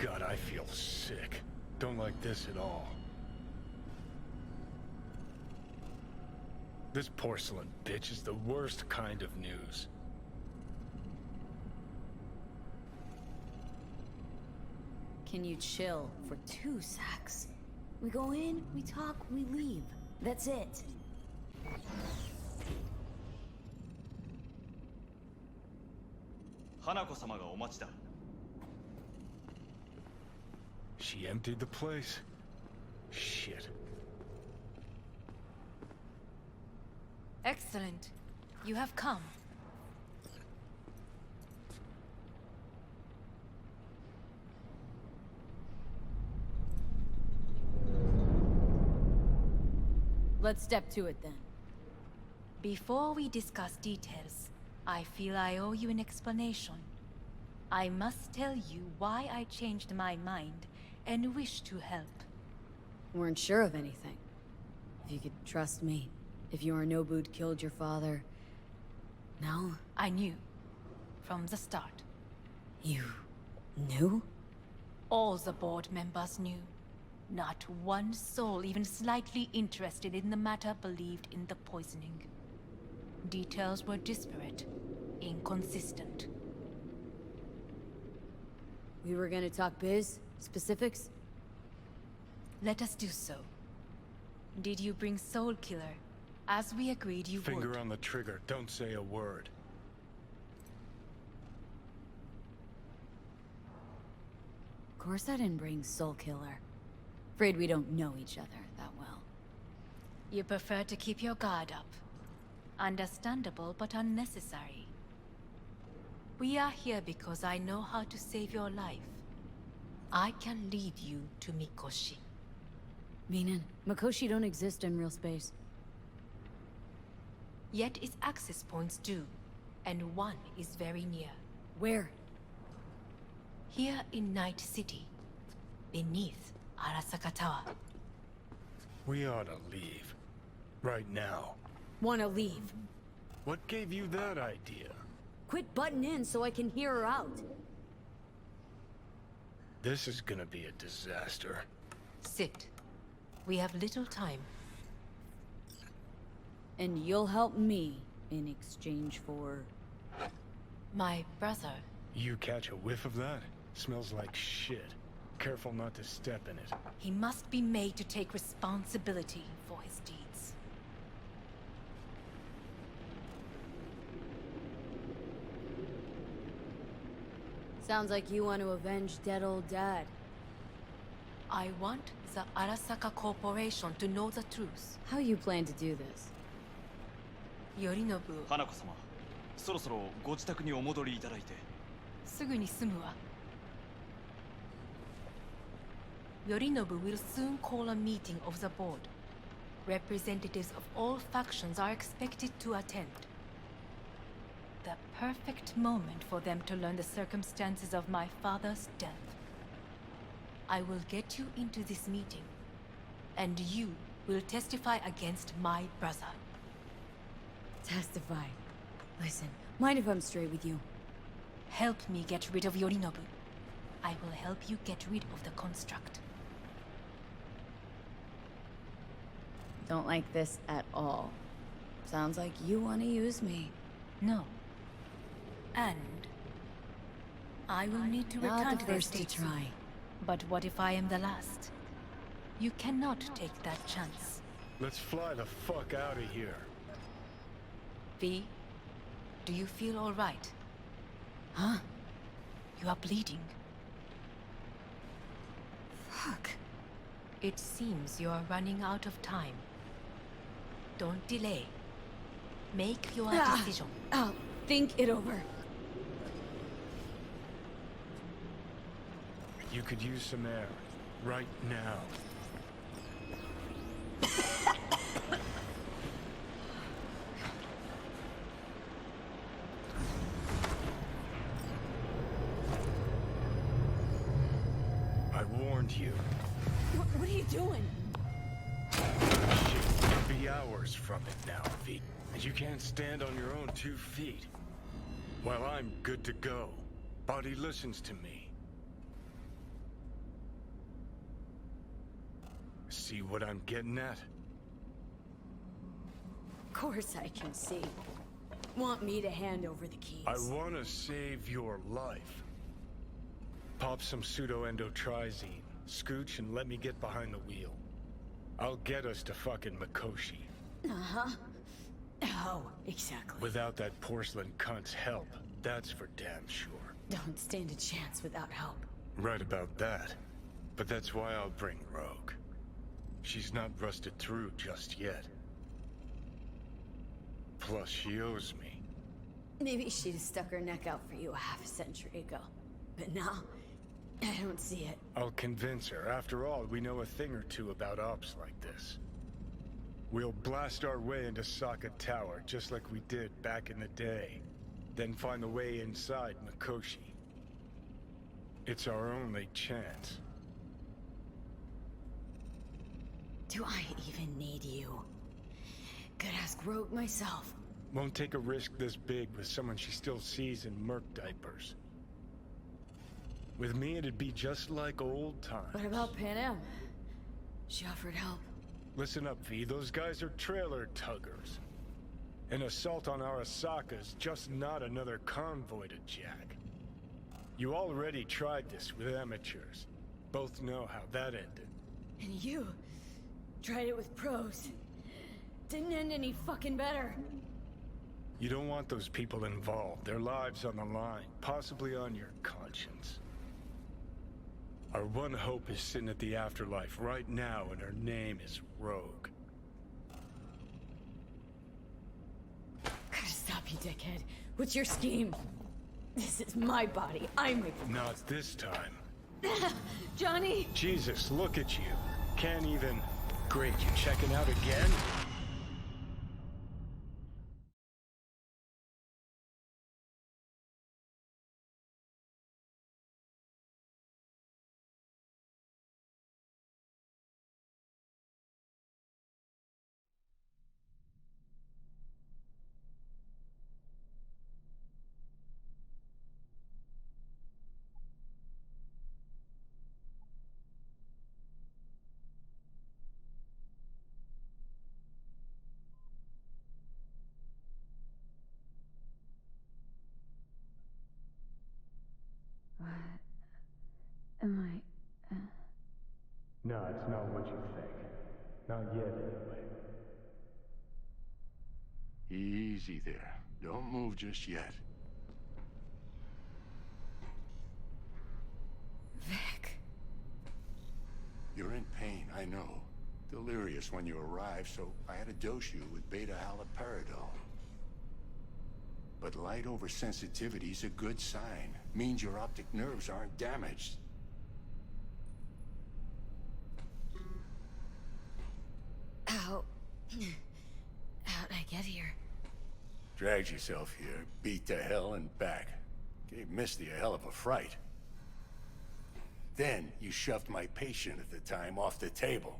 God, I feel sick. Don't like this at all. This porcelain bitch is the worst kind of news. Can you chill for 2 secs? We go in, we talk, we leave. That's it. Hanako-sama ga omachi da. She emptied the place? Shit. Excellent. You have come. Let's step to it then. Before we discuss details, I feel I owe you an explanation. I must tell you why I changed my mind and wish to help. Weren't sure of anything. If you could trust me. If Yorinobu'd killed your father... No? I knew. From the start. You... knew? All the board members knew. Not one soul even slightly interested in the matter believed in the poisoning. Details were disparate, inconsistent. We were gonna talk biz? Specifics? Let us do so. Did you bring Soul Killer, as we agreed you would? Finger on the trigger, don't say a word. Of course I didn't bring Soul Killer. Afraid we don't know each other that well. You prefer to keep your guard up. Understandable, but unnecessary. We are here because I know how to save your life. I can lead you to Mikoshi. Meaning, Mikoshi don't exist in real space. Yet its access points do, and one is very near. Where? Here in Night City, beneath Arasaka Tower. We ought to leave. Right now. Wanna leave. What gave you that idea? Quit butting in so I can hear her out. This is gonna be a disaster. Sit. We have little time. And you'll help me in exchange for... My brother. You catch a whiff of that? Smells like shit. Careful not to step in it. He must be made to take responsibility for his deeds. Sounds like you want to avenge dead old dad. I want the Arasaka Corporation to know the truth. How you plan to do this? Yorinobu. 花子様、そろそろご自宅にお戻りいただいて。すぐに済むわ。Yorinobu will soon call a meeting of the board. Representatives of all factions are expected to attend. The perfect moment for them to learn the circumstances of my father's death. I will get you into this meeting, and you will testify against my brother. Testify. Listen, mind if I'm straight with you? Help me get rid of Yorinobu. I will help you get rid of the construct. Don't like this at all. Sounds like you want to use me. No. And I will need to return Not to the the first to States. try. But what if I am the last? You cannot take that chance. Let's fly the fuck out of here. V, do you feel all right? Huh? You are bleeding. Fuck. It seems you are running out of time. Don't delay. Make your decision. I'll think it over. You could use some air. Right now. I warned you. What are you doing? Shit, you'll be hours from it now, V. And you can't stand on your own 2 feet. Well, I'm good to go. Body listens to me. See what I'm getting at? Of course I can see. Want me to hand over the keys? I want to save your life. Pop some pseudo-endotrizine, scooch, and let me get behind the wheel. I'll get us to fucking Mikoshi. Uh-huh. How exactly? Without that porcelain cunt's help, that's for damn sure. Don't stand a chance without help. Right about that. But that's why I'll bring Rogue. She's not rusted through just yet. Plus, she owes me. Maybe she'd have stuck her neck out for you a half a century ago. But now, I don't see it. I'll convince her. After all, we know a thing or two about ops like this. We'll blast our way into Sokka Tower, just like we did back in the day. Then find the way inside Mikoshi. It's our only chance. Do I even need you? Could ask Rogue myself. Won't take a risk this big with someone she still sees in merc diapers. With me, it'd be just like old times. What about Panam? She offered help. Listen up, V. Those guys are trailer tuggers. An assault on Arasaka's just not another convoy to jack. You already tried this with amateurs. Both know how that ended. And you tried it with pros. Didn't end any fucking better. You don't want those people involved. Their lives on the line, possibly on your conscience. Our one hope is sitting at the afterlife right now, and her name is Rogue. Gotta stop you, dickhead. What's your scheme? This is my body. I'm making... Not this time. Johnny! Jesus, look at you. Can't even... Great, you checking out again? What am I... No, it's not what you think. Not yet, anyway. Easy there. Don't move just yet. Vic. You're in pain, I know. Delirious when you arrived, so I had to dose you with beta-haloperidol. But light oversensitivity's a good sign. Means your optic nerves aren't damaged. How'd I get here? Dragged yourself here, beat to hell and back. Gave Misty a hell of a fright. Then you shoved my patient at the time off the table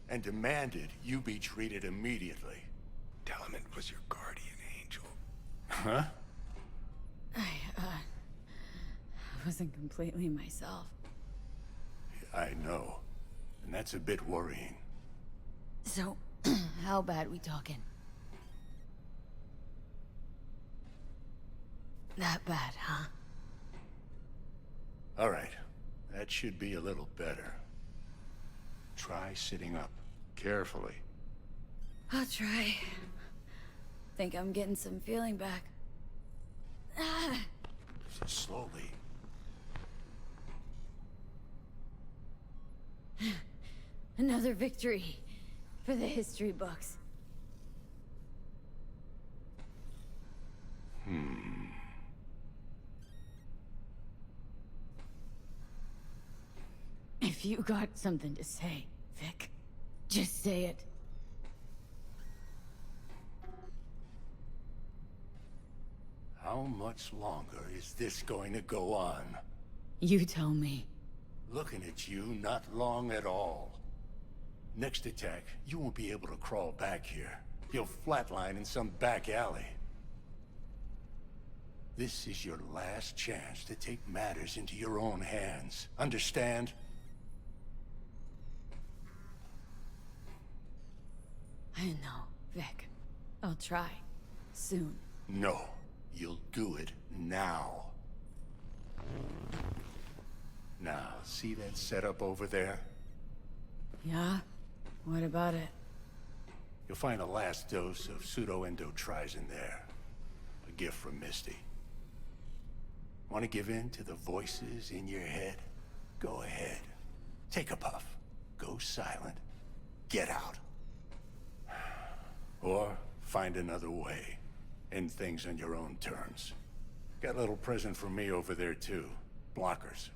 and demanded you be treated immediately. Tell him it was your guardian angel. Huh? I wasn't completely myself. I know. And that's a bit worrying. So, how bad we talking? That bad, huh? All right. That should be a little better. Try sitting up. Carefully. I'll try. Think I'm getting some feeling back. Ah. Slowly. Another victory for the history books. If you got something to say, Vic, just say it. How much longer is this going to go on? You tell me. Looking at you, not long at all. Next attack, you won't be able to crawl back here. You'll flatline in some back alley. This is your last chance to take matters into your own hands. Understand? I know, Vic. I'll try. Soon. No, you'll do it now. Now, see that setup over there? Yeah? What about it? You'll find a last dose of pseudo-endotrizin there. A gift from Misty. Want to give in to the voices in your head? Go ahead. Take a puff. Go silent. Get out. Or find another way. End things on your own terms. Got a little present from me over there too. Blockers.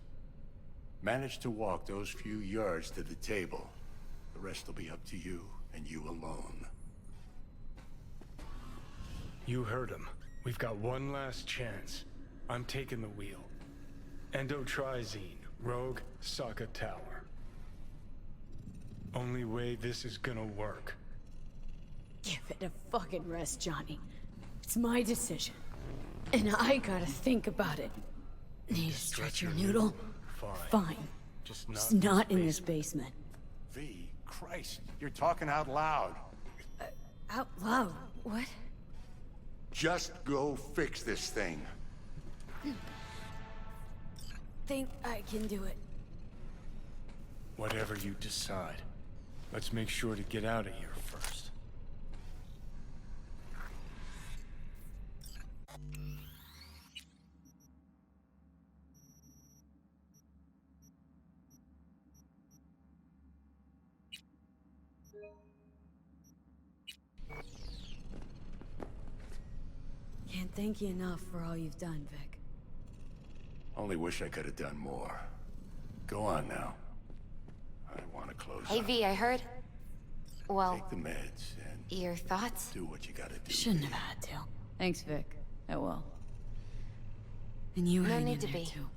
Manage to walk those few yards to the table. The rest will be up to you, and you alone. You heard him. We've got one last chance. I'm taking the wheel. Endotrizine, Rogue, Sokka Tower. Only way this is gonna work. Give it a fucking rest, Johnny. It's my decision. And I gotta think about it. Need to stretch your noodle? Fine. Just not in this basement. V, Christ, you're talking out loud. Out loud? What? Just go fix this thing. Think I can do it. Whatever you decide. Let's make sure to get out of here first. Can't thank you enough for all you've done, Vic. Only wish I could have done more. Go on now. I want to close Hey up. V, I heard. Well, Take the meds and your thoughts? do what you gotta do. Shouldn't have had to. Thanks, Vic. I will. And you No hang need in to there be. too.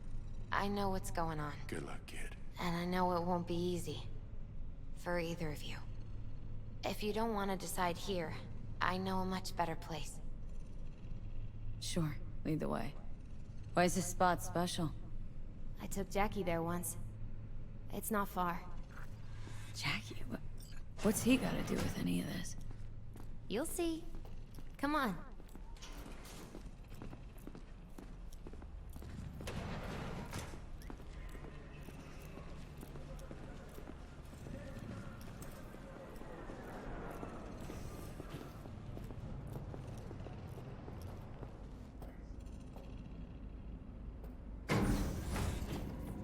I know what's going on, Good luck, kid. and I know it won't be easy. For either of you. If you don't want to decide here, I know a much better place. Sure, lead the way. Why is this spot special? I took Jackie there once. It's not far. Jackie, what's he got to do with any of this? You'll see. Come on.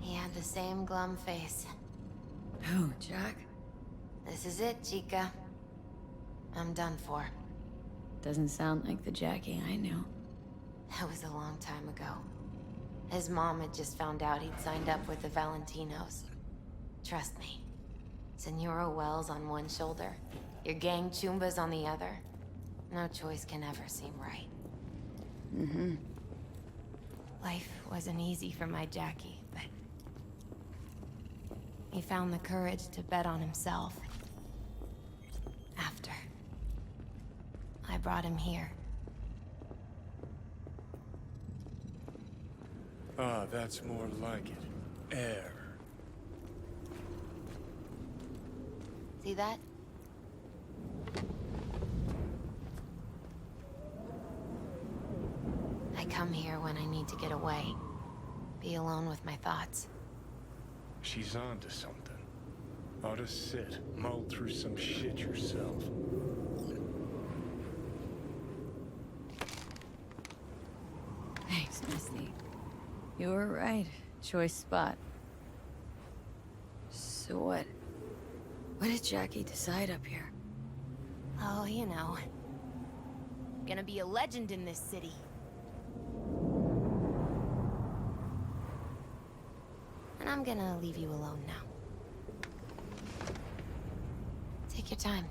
He had the same glum face. Who, Jack? This is it, Chica. I'm done for. Doesn't sound like the Jackie I knew. That was a long time ago. His mom had just found out he'd signed up with the Valentinos. Trust me. Senora Wells on one shoulder, your gang Chumbas on the other. No choice can ever seem right. Mm-hmm. Life wasn't easy for my Jackie, but... he found the courage to bet on himself. After. I brought him here. Ah, that's more like it. Air. See that? I come here when I need to get away. Be alone with my thoughts. She's on to something. Ought to sit, mull through some shit yourself. Thanks, Misty. You were right. Choice spot. So what did Jackie decide up here? Oh, you know. Gonna be a legend in this city. And I'm gonna leave you alone now. Take your time.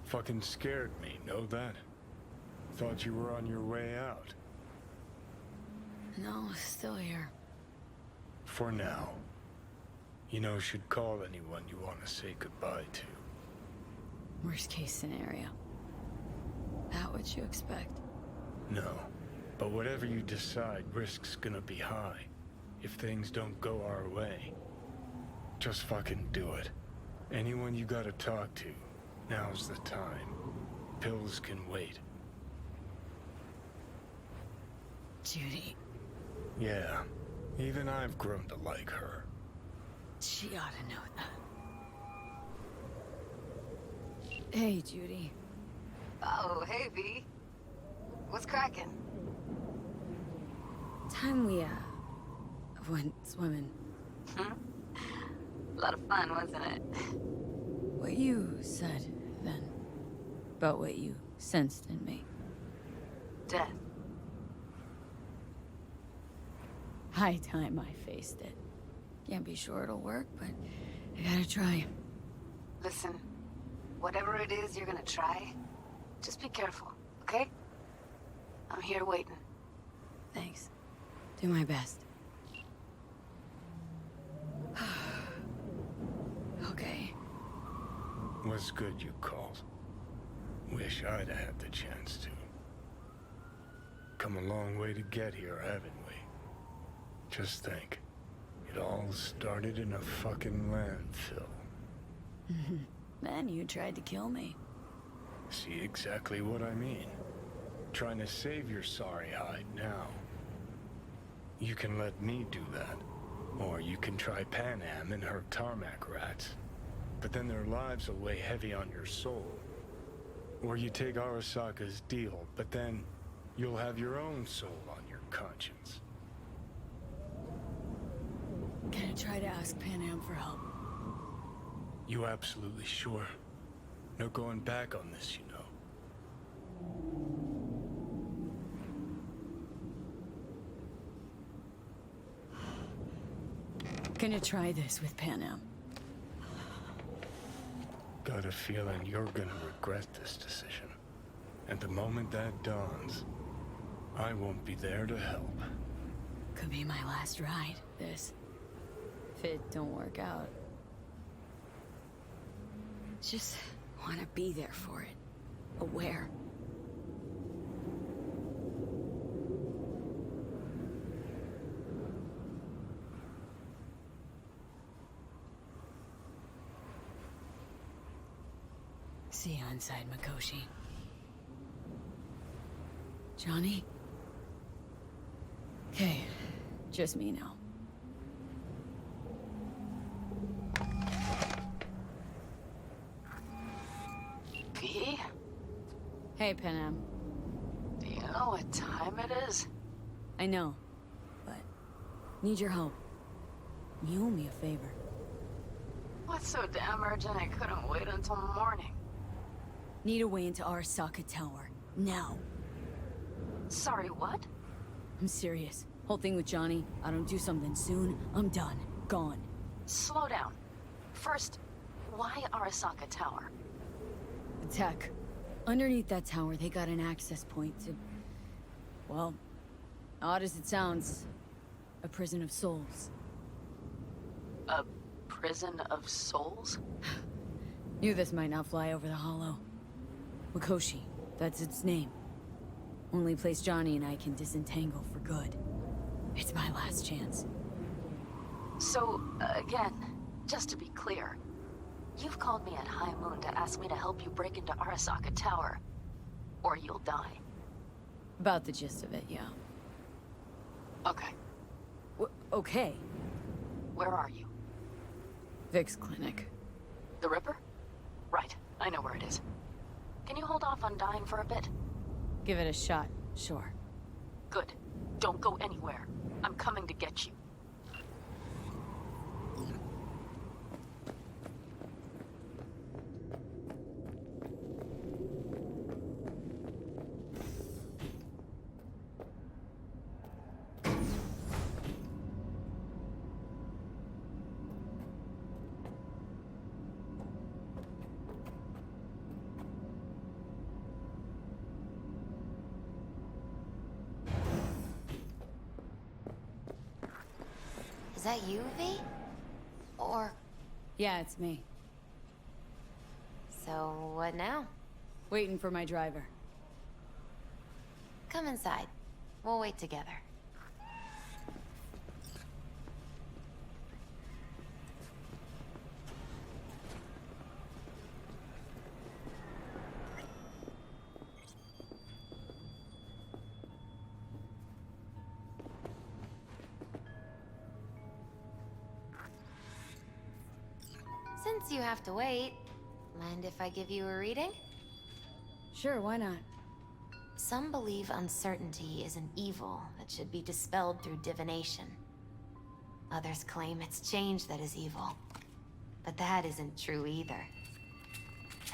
Fucking scared me, know that? Thought you were on your way out. No, still here. For now. You know, should call anyone you want to say goodbye to. Worst case scenario. That what you expect? No. But whatever you decide, risk's gonna be high. If things don't go our way. Just fucking do it. Anyone you gotta talk to, now's the time. Pills can wait. Judy, Yeah, even I've grown to like her. she ought to know that. Hey, Judy. Oh, hey, V. What's cracking? Time we, went swimming. A lot of fun, wasn't it? What you said, then, about what you sensed in me. Death. High time I faced it. Can't be sure it'll work, but I gotta try. Listen, whatever it is you're gonna try, just be careful, okay? I'm here waiting. Thanks. Do my best. Okay. Was good you called. Wish I'd had the chance to. Come a long way to get here, haven't we? Just think. It all started in a fucking landfill. Then you tried to kill me. See exactly what I mean. Trying to save your sorry hide now. You can let me do that. Or you can try Panam and her tarmac rats. But then their lives will weigh heavy on your soul. Or you take Arasaka's deal, but then you'll have your own soul on your conscience. Gonna try to ask Panam for help. You absolutely sure? No going back on this, you know. Gonna try this with Panam. Got a feeling you're gonna regret this decision. And the moment that dawns, I won't be there to help. Could be my last ride, this. If it don't work out. Just wanna be there for it. Aware. See you inside, Mikoshi. Johnny? Okay, just me now. V? Hey, Panam. Do you know what time it is? I know, but need your help. You owe me a favor. What's so damn urgent I couldn't wait until morning? Need a way into Arasaka Tower. Now. Sorry, what? I'm serious. Whole thing with Johnny, I don't do something soon, I'm done. Gone. Slow down. First, why Arasaka Tower? The tech. Underneath that tower, they got an access point to... Well, odd as it sounds, a prison of souls. A prison of souls? Knew this might not fly over the hollow. Mikoshi, that's its name. Only place Johnny and I can disentangle for good. It's my last chance. So, again, just to be clear, you've called me at high moon to ask me to help you break into Arasaka Tower, or you'll die. About the gist of it, yeah. Okay, Okay. where are you? Vic's clinic. The Ripper? Right, I know where it is. Can you hold off on dying for a bit? Give it a shot, sure. Good. Don't go anywhere. I'm coming to get you. Is that you, V? Or... Yeah, it's me. So, what now? Waiting for my driver. Come inside. We'll wait together. Since you have to wait, mind if I give you a reading? Sure, why not? Some believe uncertainty is an evil that should be dispelled through divination. Others claim it's change that is evil. But that isn't true either.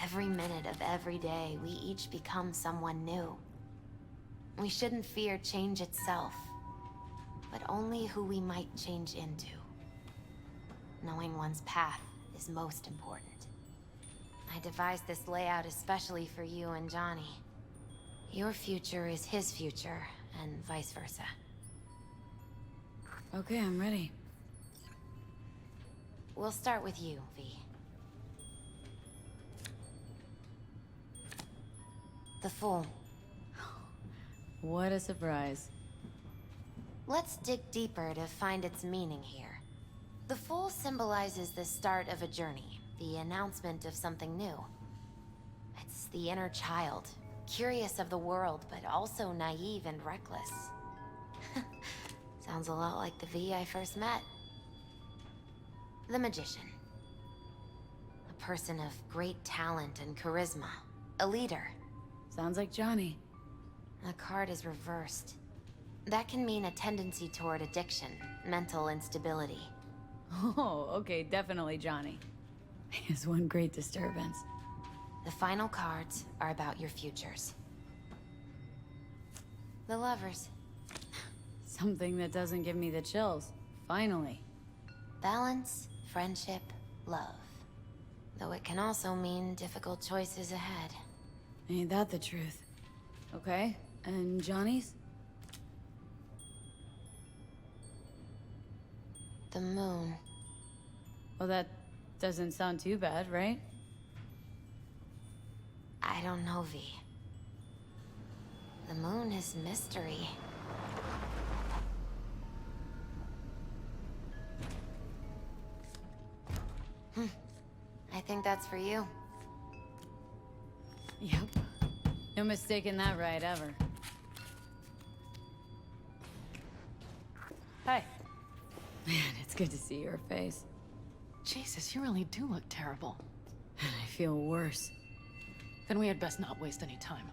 Every minute of every day, we each become someone new. We shouldn't fear change itself, but only who we might change into. Knowing one's path is most important. I devised this layout especially for you and Johnny. Your future is his future, and vice versa. Okay, I'm ready. We'll start with you, V. The Fool. What a surprise. Let's dig deeper to find its meaning here. The Fool symbolizes the start of a journey, the announcement of something new. It's the inner child, curious of the world, but also naive and reckless. Sounds a lot like the V I first met. The Magician. A person of great talent and charisma. A leader. Sounds like Johnny. The card is reversed. That can mean a tendency toward addiction, mental instability. Oh, okay, definitely Johnny. He has one great disturbance. The final cards are about your futures. The Lovers. Something that doesn't give me the chills. Finally. Balance, friendship, love. Though it can also mean difficult choices ahead. Ain't that the truth? Okay, and Johnny's? The Moon. Well, that doesn't sound too bad, right? I don't know, V. The Moon is mystery. I think that's for you. Yep. No mistaking that right, ever. Hey. Man, it's good to see your face. Jesus, you really do look terrible. I feel worse. Then we had best not waste any time.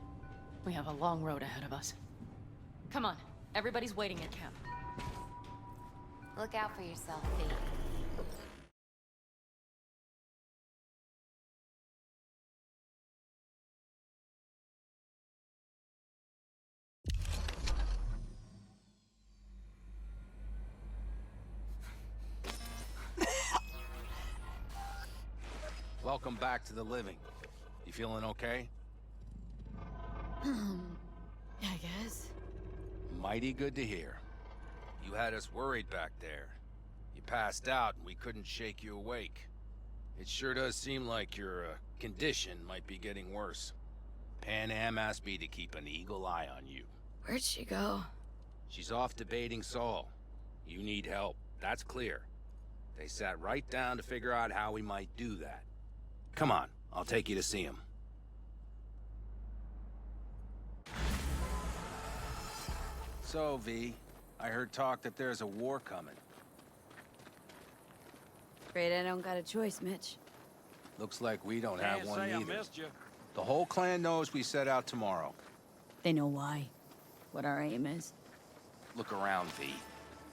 We have a long road ahead of us. Come on, everybody's waiting at camp. Look out for yourself, V. Welcome back to the living. You feeling okay? I guess. Mighty good to hear. You had us worried back there. You passed out and we couldn't shake you awake. It sure does seem like your condition might be getting worse. Panam asked me to keep an eagle eye on you. Where'd she go? She's off debating Saul. You need help, that's clear. They sat right down to figure out how we might do that. Come on, I'll take you to see him. So, V, I heard talk that there's a war coming. Afraid I don't got a choice, Mitch. Looks like we don't have one I either. missed you. The whole clan knows we set out tomorrow. They know why. What our aim is. Look around, V.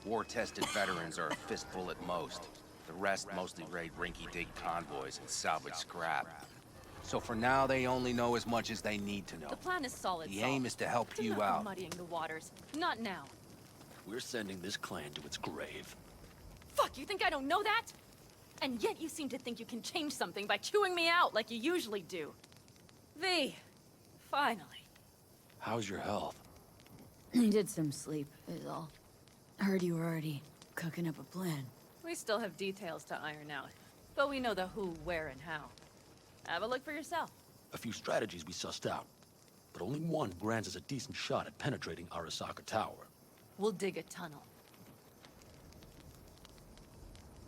War-tested veterans are a fistful at most. The rest mostly raid rinky-dink convoys and salvage scrap. So for now, they only know as much as they need to know. The plan is solid, The aim is to help Do you not go out. muddying the waters. Not now. We're sending this clan to its grave. Fuck, you think I don't know that? And yet you seem to think you can change something by chewing me out like you usually do. V, finally. How's your health? Needed some sleep, is all. Heard you were already cooking up a plan. We still have details to iron out, but we know the who, where, and how. Have a look for yourself. A few strategies we sussed out, but only one grants us a decent shot at penetrating Arasaka Tower. We'll dig a tunnel.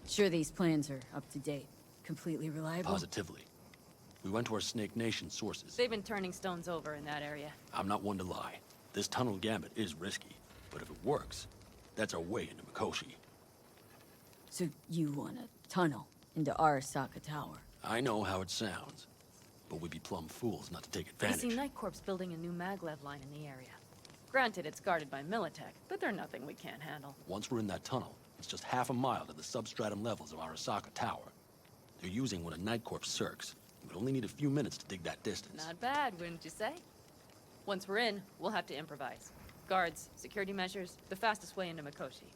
Sure these plans are up to date. Completely reliable? Positively. We went to our Snake Nation sources. They've been turning stones over in that area. I'm not one to lie. This tunnel gambit is risky, but if it works, that's our way into Mikoshi. So you want a tunnel? into Arasaka Tower. I know how it sounds, but we'd be plumb fools not to take I advantage. see Night Corp's building a new maglev line in the area. Granted, it's guarded by Militech, but they're nothing we can't handle. Once we're in that tunnel, it's just half a mile to the substratum levels of Arasaka Tower. They're using one of Night Corp's circs. We'd only need a few minutes to dig that distance. Not bad, wouldn't you say? Once we're in, we'll have to improvise. Guards, security measures, the fastest way into Mikoshi.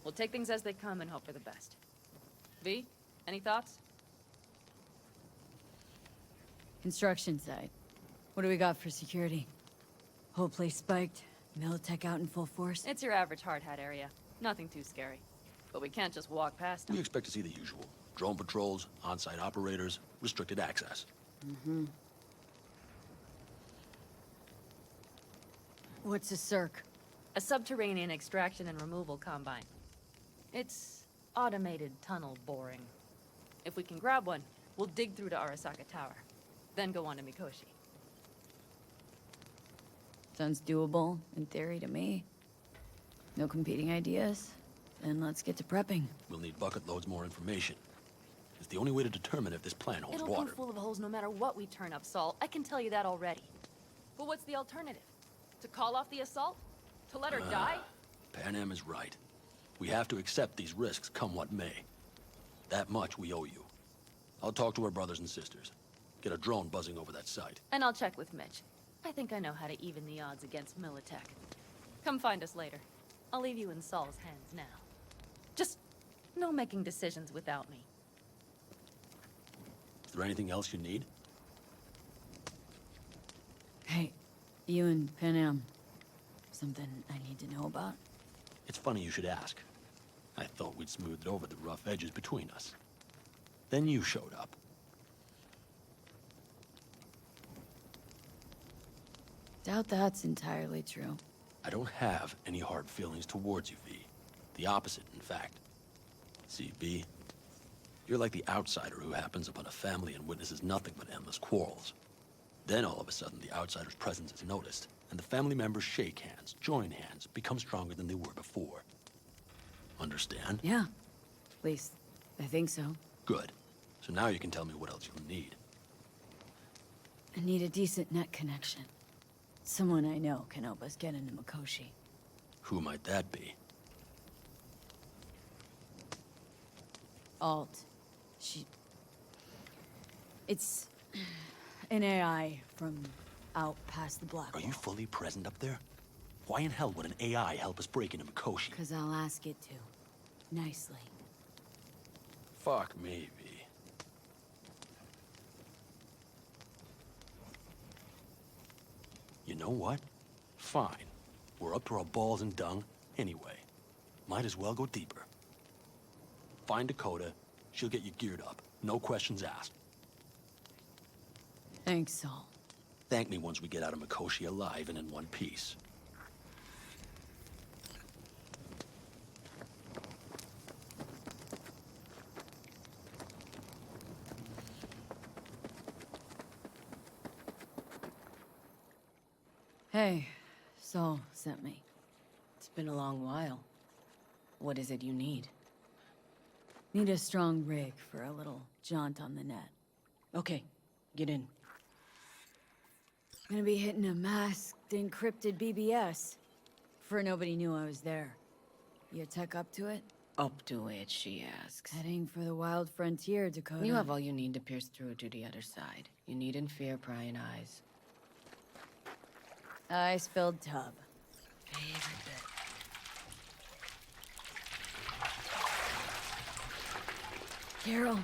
We'll take things as they come and hope for the best. V, any thoughts? Construction site. What do we got for security? Whole place spiked, Militech out in full force. It's your average hard hat area. Nothing too scary. But we can't just walk past them. We expect to see the usual. Drone patrols, on-site operators, restricted access. What's a circ? A subterranean extraction and removal combine. It's automated tunnel boring. If we can grab one, we'll dig through to Arasaka Tower, then go on to Mikoshi. Sounds doable, in theory, to me. No competing ideas? Then let's get to prepping. We'll need bucket loads more information. It's the only way to determine if this plan holds It'll water. come full of holes no matter what we turn up, Saul. I can tell you that already. But what's the alternative? To call off the assault? To let her die? Panam is right. We have to accept these risks, come what may. That much we owe you. I'll talk to our brothers and sisters. Get a drone buzzing over that site. And I'll check with Mitch. I think I know how to even the odds against Militech. Come find us later. I'll leave you in Saul's hands now. Just no making decisions without me. Is there anything else you need? Hey, you and Panam. Something I need to know about? It's funny you should ask. I thought we'd smoothed over the rough edges between us. Then you showed up. Doubt that's entirely true. I don't have any hard feelings towards you, V. The opposite, in fact. See, V, you're like the outsider who happens upon a family and witnesses nothing but endless quarrels. Then all of a sudden, the outsider's presence is noticed, and the family members shake hands, join hands, become stronger than they were before. Understand? Yeah. At least, I think so. Good. So now you can tell me what else you'll need. I need a decent net connection. Someone I know can help us get into Mikoshi. Who might that be? Alt. It's an AI from out past the black Are wall. you fully present up there? Why in hell would an AI help us break into Mikoshi? 'Cause I'll ask it to. Nicely. Fuck me, V. You know what? Fine. We're up to our balls in dung anyway. Might as well go deeper. Find Dakota. She'll get you geared up. No questions asked. Thanks, Saul. Thank me once we get out of Mikoshi alive and in one piece. Hey, Saul sent me. It's been a long while. What is it you need? Need a strong rig for a little jaunt on the net. Okay, get in. Gonna be hitting a masked, encrypted BBS. For nobody knew I was there. You tech up to it? Up to it, she asks. Heading for the wild frontier, Dakota. You have all you need to pierce through to the other side. You needn't fear prying eyes. Ice-filled tub. Favorite bit. Carol,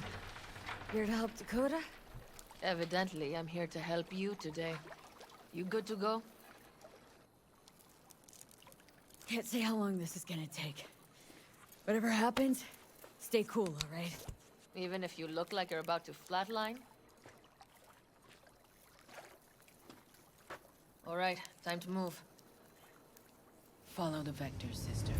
here to help Dakota? Evidently, I'm here to help you today. You good to go? Can't say how long this is gonna take. Whatever happens, stay cool, all right? Even if you look like you're about to flatline? All right, time to move. Follow the vector, sister.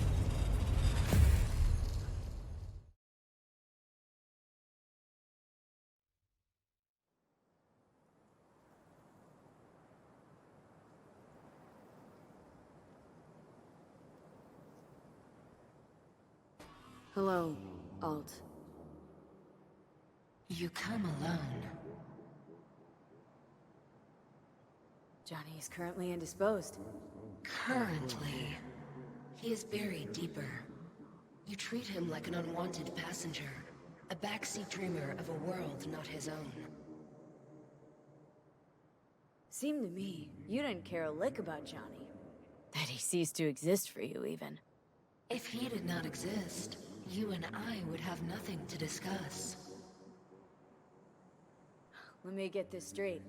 Hello, Alt. You come alone. Johnny is currently indisposed. Currently. He is buried deeper. You treat him like an unwanted passenger, a backseat dreamer of a world not his own. Seemed to me you didn't care a lick about Johnny. That he ceased to exist for you, even. If he did not exist, you and I would have nothing to discuss. Let me get this straight.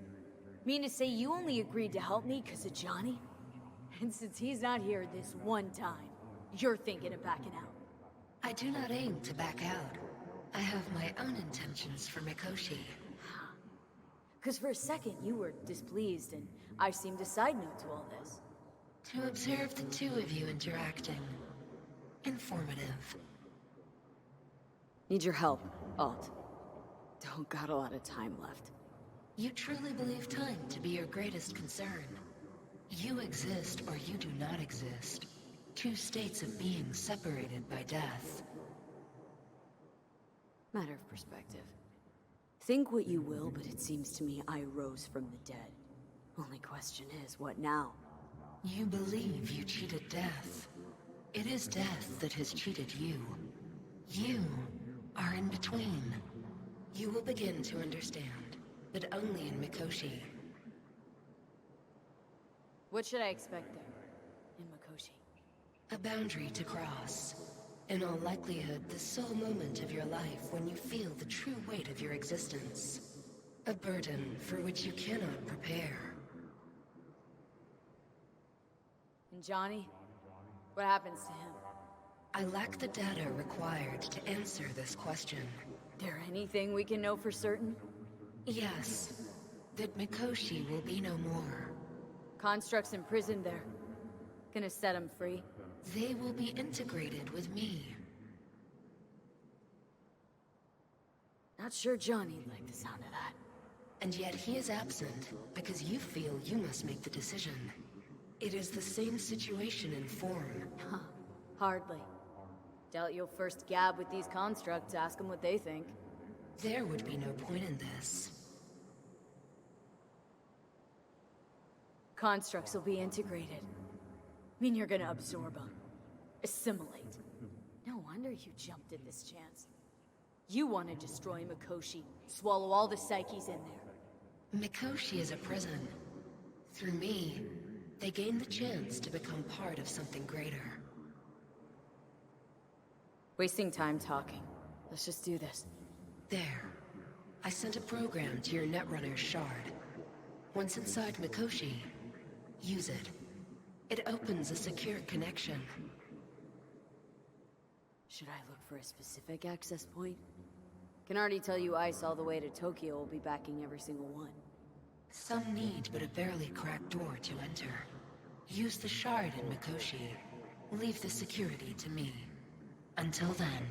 Mean to say you only agreed to help me because of Johnny? And since he's not here this one time, you're thinking of backing out. I do not aim to back out. I have my own intentions for Mikoshi. Because for a second you were displeased, and I seemed a side note to all this. To observe the two of you interacting. Informative. Need your help, Alt. Don't got a lot of time left. You truly believe time to be your greatest concern. You exist or you do not exist. Two states of being separated by death. Matter of perspective. Think what you will, but it seems to me I rose from the dead. Only question is, what now? You believe you cheated death. It is death that has cheated you. You are in between. You will begin to understand, but only in Mikoshi. What should I expect there, in Mikoshi? A boundary to cross. In all likelihood, the sole moment of your life when you feel the true weight of your existence. A burden for which you cannot prepare. And Johnny? What happens to him? I lack the data required to answer this question. There anything we can know for certain? Yes. That Mikoshi will be no more. Constructs imprisoned there. Gonna set him free? They will be integrated with me. Not sure Johnny'd like the sound of that. And yet he is absent, because you feel you must make the decision. It is the same situation in form. Huh. Hardly. Doubt you'll first gab with these constructs, ask them what they think. There would be no point in this. Constructs will be integrated. Mean you're gonna absorb them. Assimilate. No wonder you jumped at this chance. You want to destroy Mikoshi, swallow all the psyches in there. Mikoshi is a prison. Through me, they gain the chance to become part of something greater. Wasting time talking. Let's just do this. There. I sent a program to your Netrunner's shard. Once inside Mikoshi, use it. It opens a secure connection. Should I look for a specific access point? Can already tell you Ice all the way to Tokyo will be backing every single one. Some need but a barely cracked door to enter. Use the shard in Mikoshi. Leave the security to me. Until then...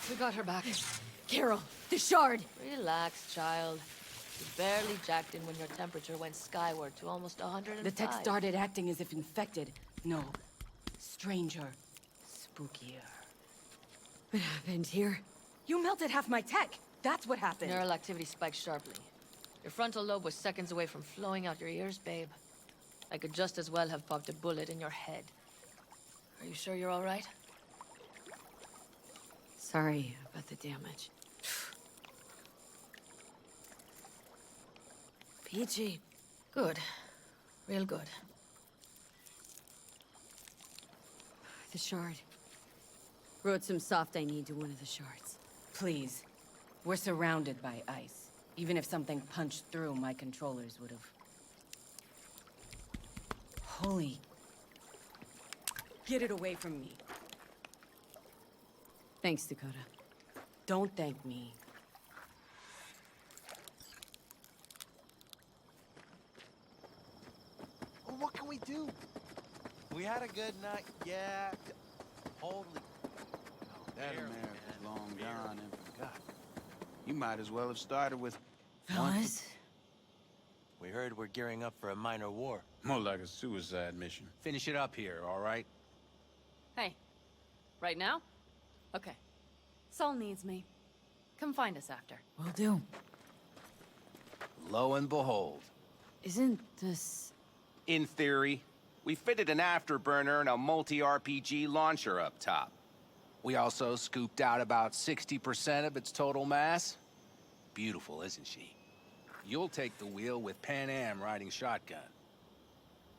We got her back. Carol, the shard! Relax, child. You barely jacked in when your temperature went skyward to almost 105. The tech started acting as if infected. No. Stranger. Spookier. What happened here? You melted half my tech! That's what happened! Neural activity spiked sharply. Your frontal lobe was seconds away from flowing out your ears, babe. I could just as well have popped a bullet in your head. Are you sure you're all right? Sorry about the damage. PG. Good. Real good. The shard. Wrote some soft I need to one of the shards. Please. We're surrounded by ice. Even if something punched through, my controllers would have... Holy... Get it away from me. Thanks, Dakota. Don't thank me. Well, what can we do? We had a good night, yeah. Holy... That America's long gone and forgotten. You might as well have started with... Fellas? We heard we're gearing up for a minor war. More like a suicide mission. Finish it up here, all right? Hey, right now? Okay. Saul needs me. Come find us after. Will do. Lo and behold. Isn't this... In theory, we fitted an afterburner and a multi-RPG launcher up top. We also scooped out about 60% of its total mass. Beautiful, isn't she? You'll take the wheel with Panam riding shotgun.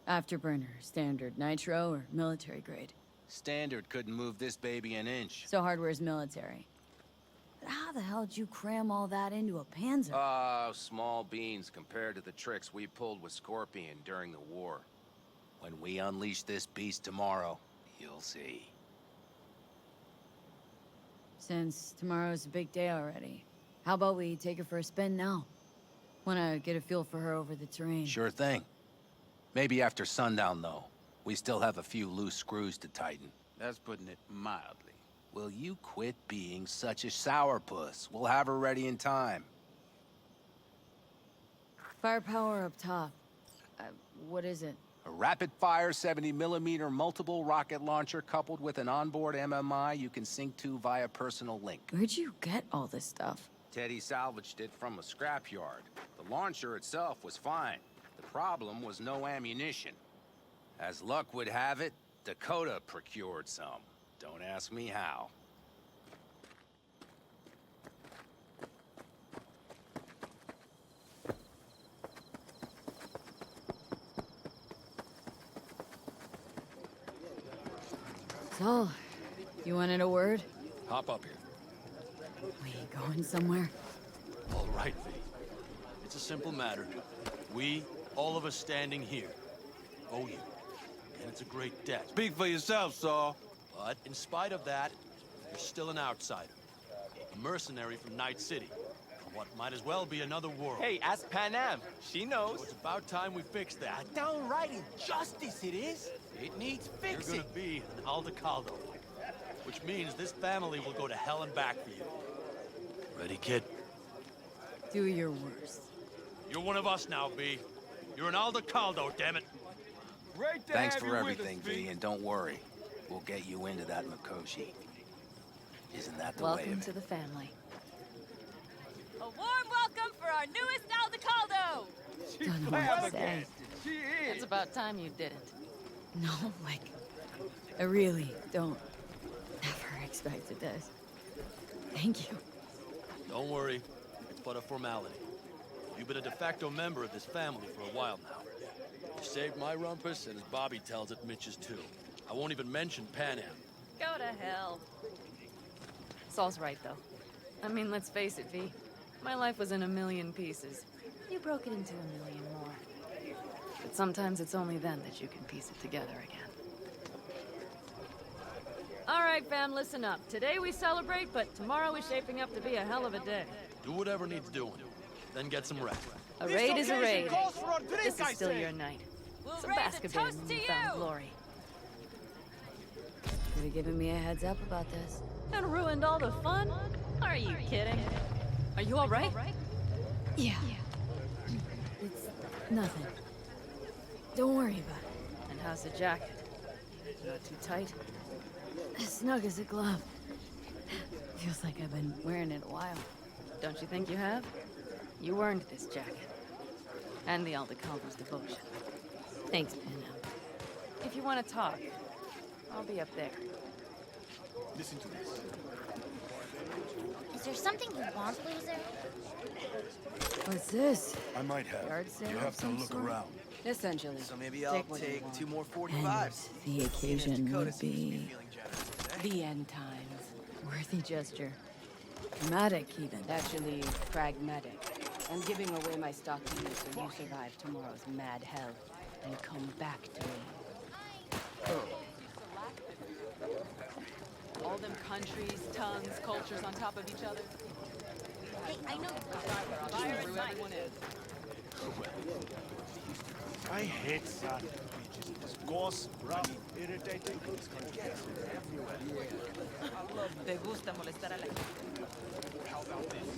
Afterburner, standard, nitro, or military grade? Standard couldn't move this baby an inch. So hardware's military. But how the hell did you cram all that into a Panzer? Oh, small beans compared to the tricks we pulled with Scorpion during the war. When we unleash this beast tomorrow, you'll see. Since tomorrow's a big day already, how about we take her for a spin now? Wanna get a feel for her over the terrain. Sure thing. Maybe after sundown, though. We still have a few loose screws to tighten. That's putting it mildly. Will you quit being such a sourpuss? We'll have her ready in time. Firepower up top. What is it? A rapid-fire 70mm multiple rocket launcher coupled with an onboard MMI you can sync to via personal link. Where'd you get all this stuff? Teddy salvaged it from a scrapyard. The launcher itself was fine. The problem was no ammunition. As luck would have it, Dakota procured some. Don't ask me how. Saul, you wanted a word? Hop up here. We going somewhere? All right, V. It's a simple matter. We, all of us standing here, owe you. And it's a great debt. Speak for yourself, Saul. But in spite of that, you're still an outsider. A mercenary from Night City. From what might as well be another world. Hey, ask Panam. She knows. So it's about time we fix that. Downright injustice it is. It needs fixing. You're gonna be an Aldecaldo. Which means this family will go to hell and back for you. Ready, kid? Do your worst. You're one of us now, V. You're an Aldecaldo, damn it. Great to Thanks have for you everything, with us, V, and don't worry. We'll get you into that Mikoshi. Isn't that the way Welcome of it? to the family. A warm welcome for our newest Aldecaldo! Don't know what to say. She is. It's about time you didn't. No, like, I really don't ever expected this. Thank you. Don't worry. It's but a formality. You've been a de facto member of this family for a while now. You saved my rumpus, and as Bobby tells it, Mitch's too. I won't even mention Panam. Go to hell. Saul's right, though. I mean, let's face it, V. My life was in a million pieces. You broke it into a million more. But sometimes it's only then that you can piece it together again. All right, fam, listen up. Today we celebrate, but tomorrow is shaping up to be a hell of a day. Do whatever needs doing. Then get some rest. A raid is a raid. This is still your night. Some basketball in newfound glory. Could have given me a heads up about this. And ruined all the fun? Are you kidding? Are you all right? Yeah. It's nothing. Don't worry about it. And how's the jacket? Not too tight? As snug as a glove. Feels like I've been wearing it a while. Don't you think you have? You earned this jacket. And the Aldecaldo's devotion. Thanks, Panam. If you want to talk, I'll be up there. Listen to this. Is there something you want, loser? What's this? I might have. Yard sale You of have to some look sort? around. Essentially. So maybe I'll what you take want. 2 more And 45s. the occasion Dakota would seems to be be feeling generous today. The end times. worthy gesture. Dramatic, even. Actually, pragmatic. I'm giving away my stock to you so you survive tomorrow's mad hell and come back to me. All them countries, tongues, cultures on top of each other. Hey, I know. Where everyone is. I hate son bitches. This gossip, rough, irritating. It's gonna get everywhere. Te gusta molestar a la gente. How about this?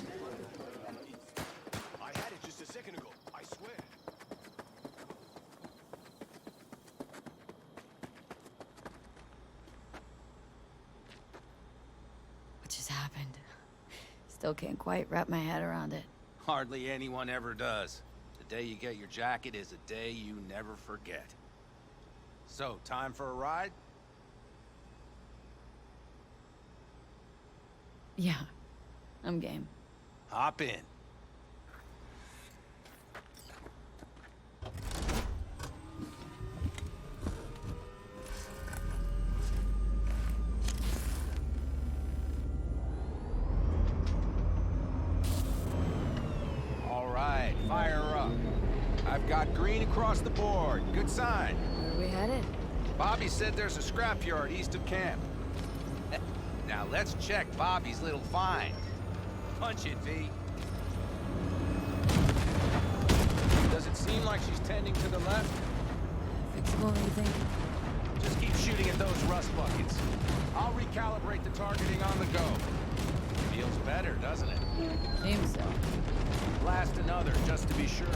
I had it just a second ago, I swear. What just happened? Still can't quite wrap my head around it. Hardly anyone ever does. The day you get your jacket is a day you never forget. So, time for a ride? Yeah, I'm game. Hop in. All right, fire up. I've got green across the board. Good sign. Where are we headed? Bobby said there's a scrapyard east of camp. Now let's check Bobby's little find. Punch it, V. Does it seem like she's tending to the left? Fixable, you think? Just keep shooting at those rust buckets. I'll recalibrate the targeting on the go. Feels better, doesn't it? Seems so. Blast another, just to be sure.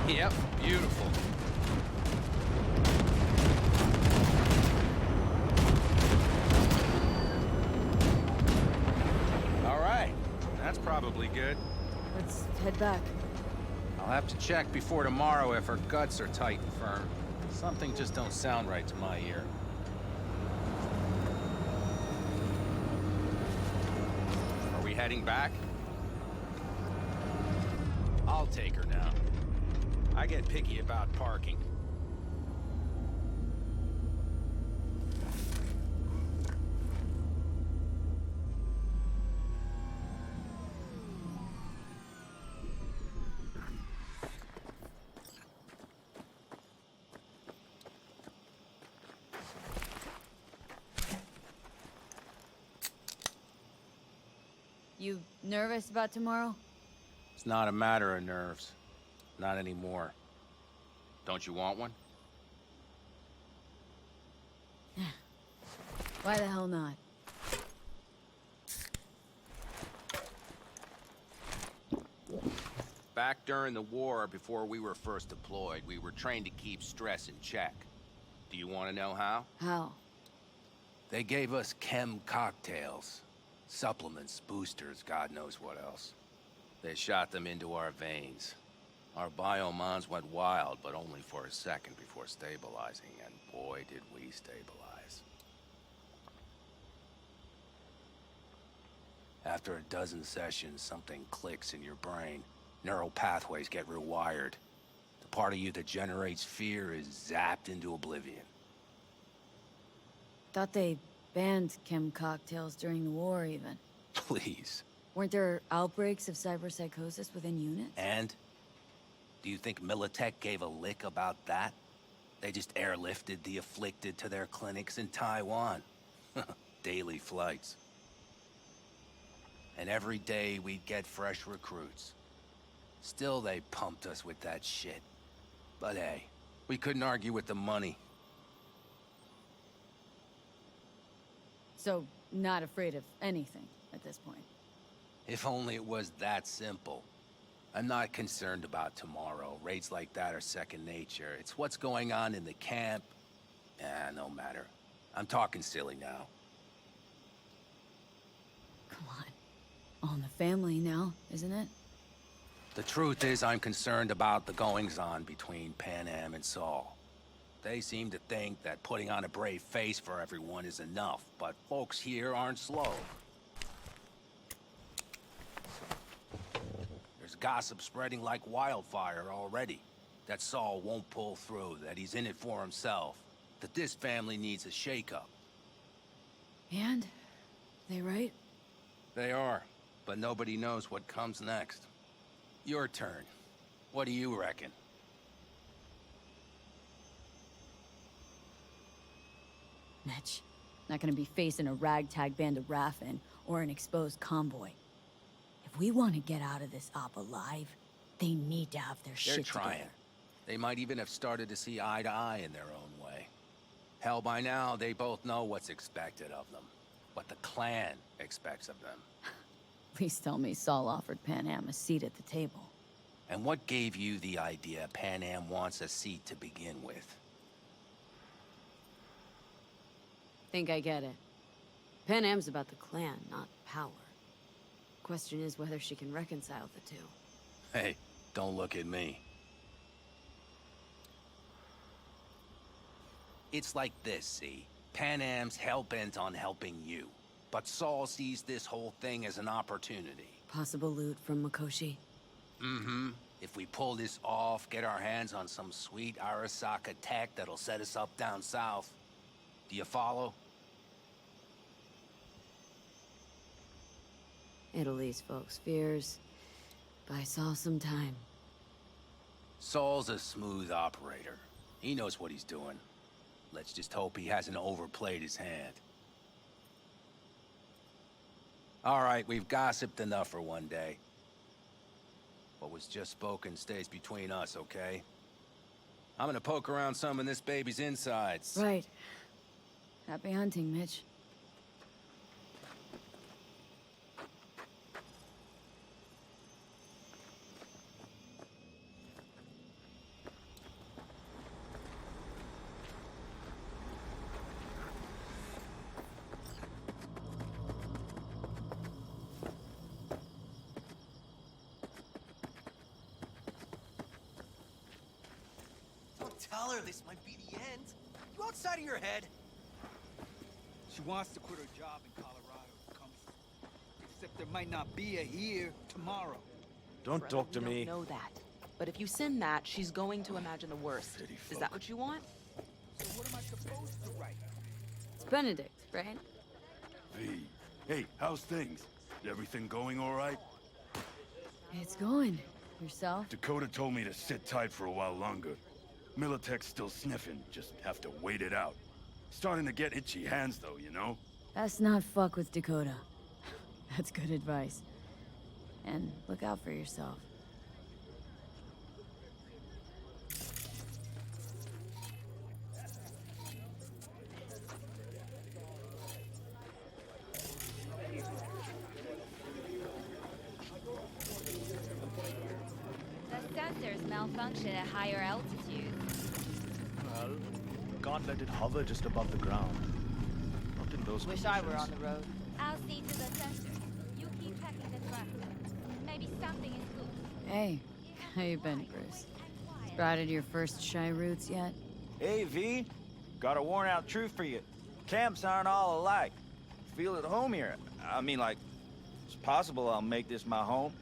Yep, beautiful. All right, that's probably good. Let's head back. I'll have to check before tomorrow if her guts are tight and firm. Something just don't sound right to my ear. Are we heading back? I'll take her now. I get picky about parking. You nervous about tomorrow? It's not a matter of nerves. Not anymore. Don't you want one? Why the hell not? Back during the war, before we were first deployed, we were trained to keep stress in check. Do you want to know how? How? They gave us chem cocktails. Supplements, boosters, God knows what else. They shot them into our veins. Our biomons went wild, but only for a second before stabilizing, and boy did we stabilize. After a dozen sessions, something clicks in your brain. Neural pathways get rewired. The part of you that generates fear is zapped into oblivion. Thought they banned chem cocktails during the war, even. Please. Weren't there outbreaks of cyberpsychosis within units? And? Do you think Militech gave a lick about that? They just airlifted the afflicted to their clinics in Taiwan. Daily flights. And every day we'd get fresh recruits. Still they pumped us with that shit. But hey, we couldn't argue with the money. So, not afraid of anything at this point? If only it was that simple. I'm not concerned about tomorrow. Raids like that are second nature. It's what's going on in the camp. No matter. I'm talking silly now. Come on. All in the family now, isn't it? The truth is, I'm concerned about the goings-on between Panam and Saul. They seem to think that putting on a brave face for everyone is enough, but folks here aren't slow. There's gossip spreading like wildfire already. That Saul won't pull through, that he's in it for himself, that this family needs a shake-up. And? They right? They are, but nobody knows what comes next. Your turn. What do you reckon? Mitch, not gonna be facing a ragtag band of Raffin or an exposed convoy. If we want to get out of this op alive, they need to have their shit They're trying. together. They might even have started to see eye to eye in their own way. Hell, by now, they both know what's expected of them. What the clan expects of them. Please tell me Saul offered Panam a seat at the table. And what gave you the idea Panam wants a seat to begin with? Think I get it. Panam's about the clan, not power. Question is whether she can reconcile the two. Hey, don't look at me. It's like this, see? Panam's hell-bent on helping you. But Saul sees this whole thing as an opportunity. Possible loot from Mikoshi? Mm-hmm. If we pull this off, get our hands on some sweet Arasaka tech that'll set us up down south. Do you follow? It'll ease folks' fears. Buy Saul some time. Saul's a smooth operator. He knows what he's doing. Let's just hope he hasn't overplayed his hand. All right, we've gossiped enough for one day. What was just spoken stays between us, okay? I'm gonna poke around some of this baby's insides. Right. Happy hunting, Mitch. Tell her this might be the end. You outside of your head? She wants to quit her job in Colorado. Except there might not be a here tomorrow. Don't talk to me. I don't know that. But if you send that, she's going to imagine the worst. Is that what you want? So what am I supposed to write? It's Benedict, right? V. Hey, how's things? Everything going all right? It's going. Yourself? Dakota told me to sit tight for a while longer. Militech's still sniffing, just have to wait it out. Starting to get itchy hands though, you know? Best not fuck with Dakota. That's good advice. And look out for yourself. The sensors malfunction at higher altitudes. Well, can't let it hover just above the ground. Not in those Wish I were on the road. I'll see to the sensors. You keep checking the traffic. Maybe something is good. Hey, how you been, Bruce? Spotted your first shy roots yet? Hey, V. Got a worn-out truth for you. Camps aren't all alike. Feel at home here. I mean, like, it's possible I'll make this my home.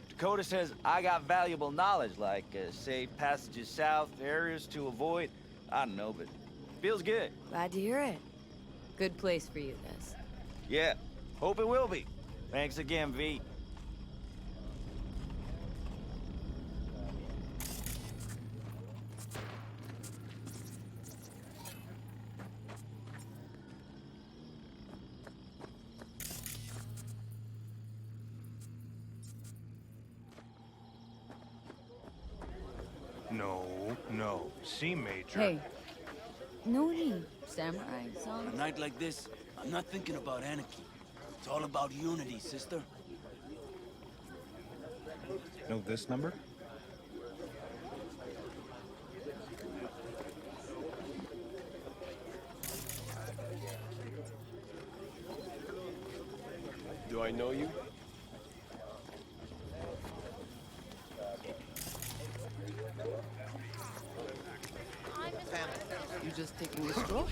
Dakota says I got valuable knowledge, like safe passages south, areas to avoid. I don't know, but feels good. Glad to hear it. Good place for you, this. Yeah, hope it will be. Thanks again, V. No. C major. Hey, no need. Samurai song? A night like this, I'm not thinking about anarchy. It's all about unity, sister. Know this number? Do I know you? You just taking a stroll?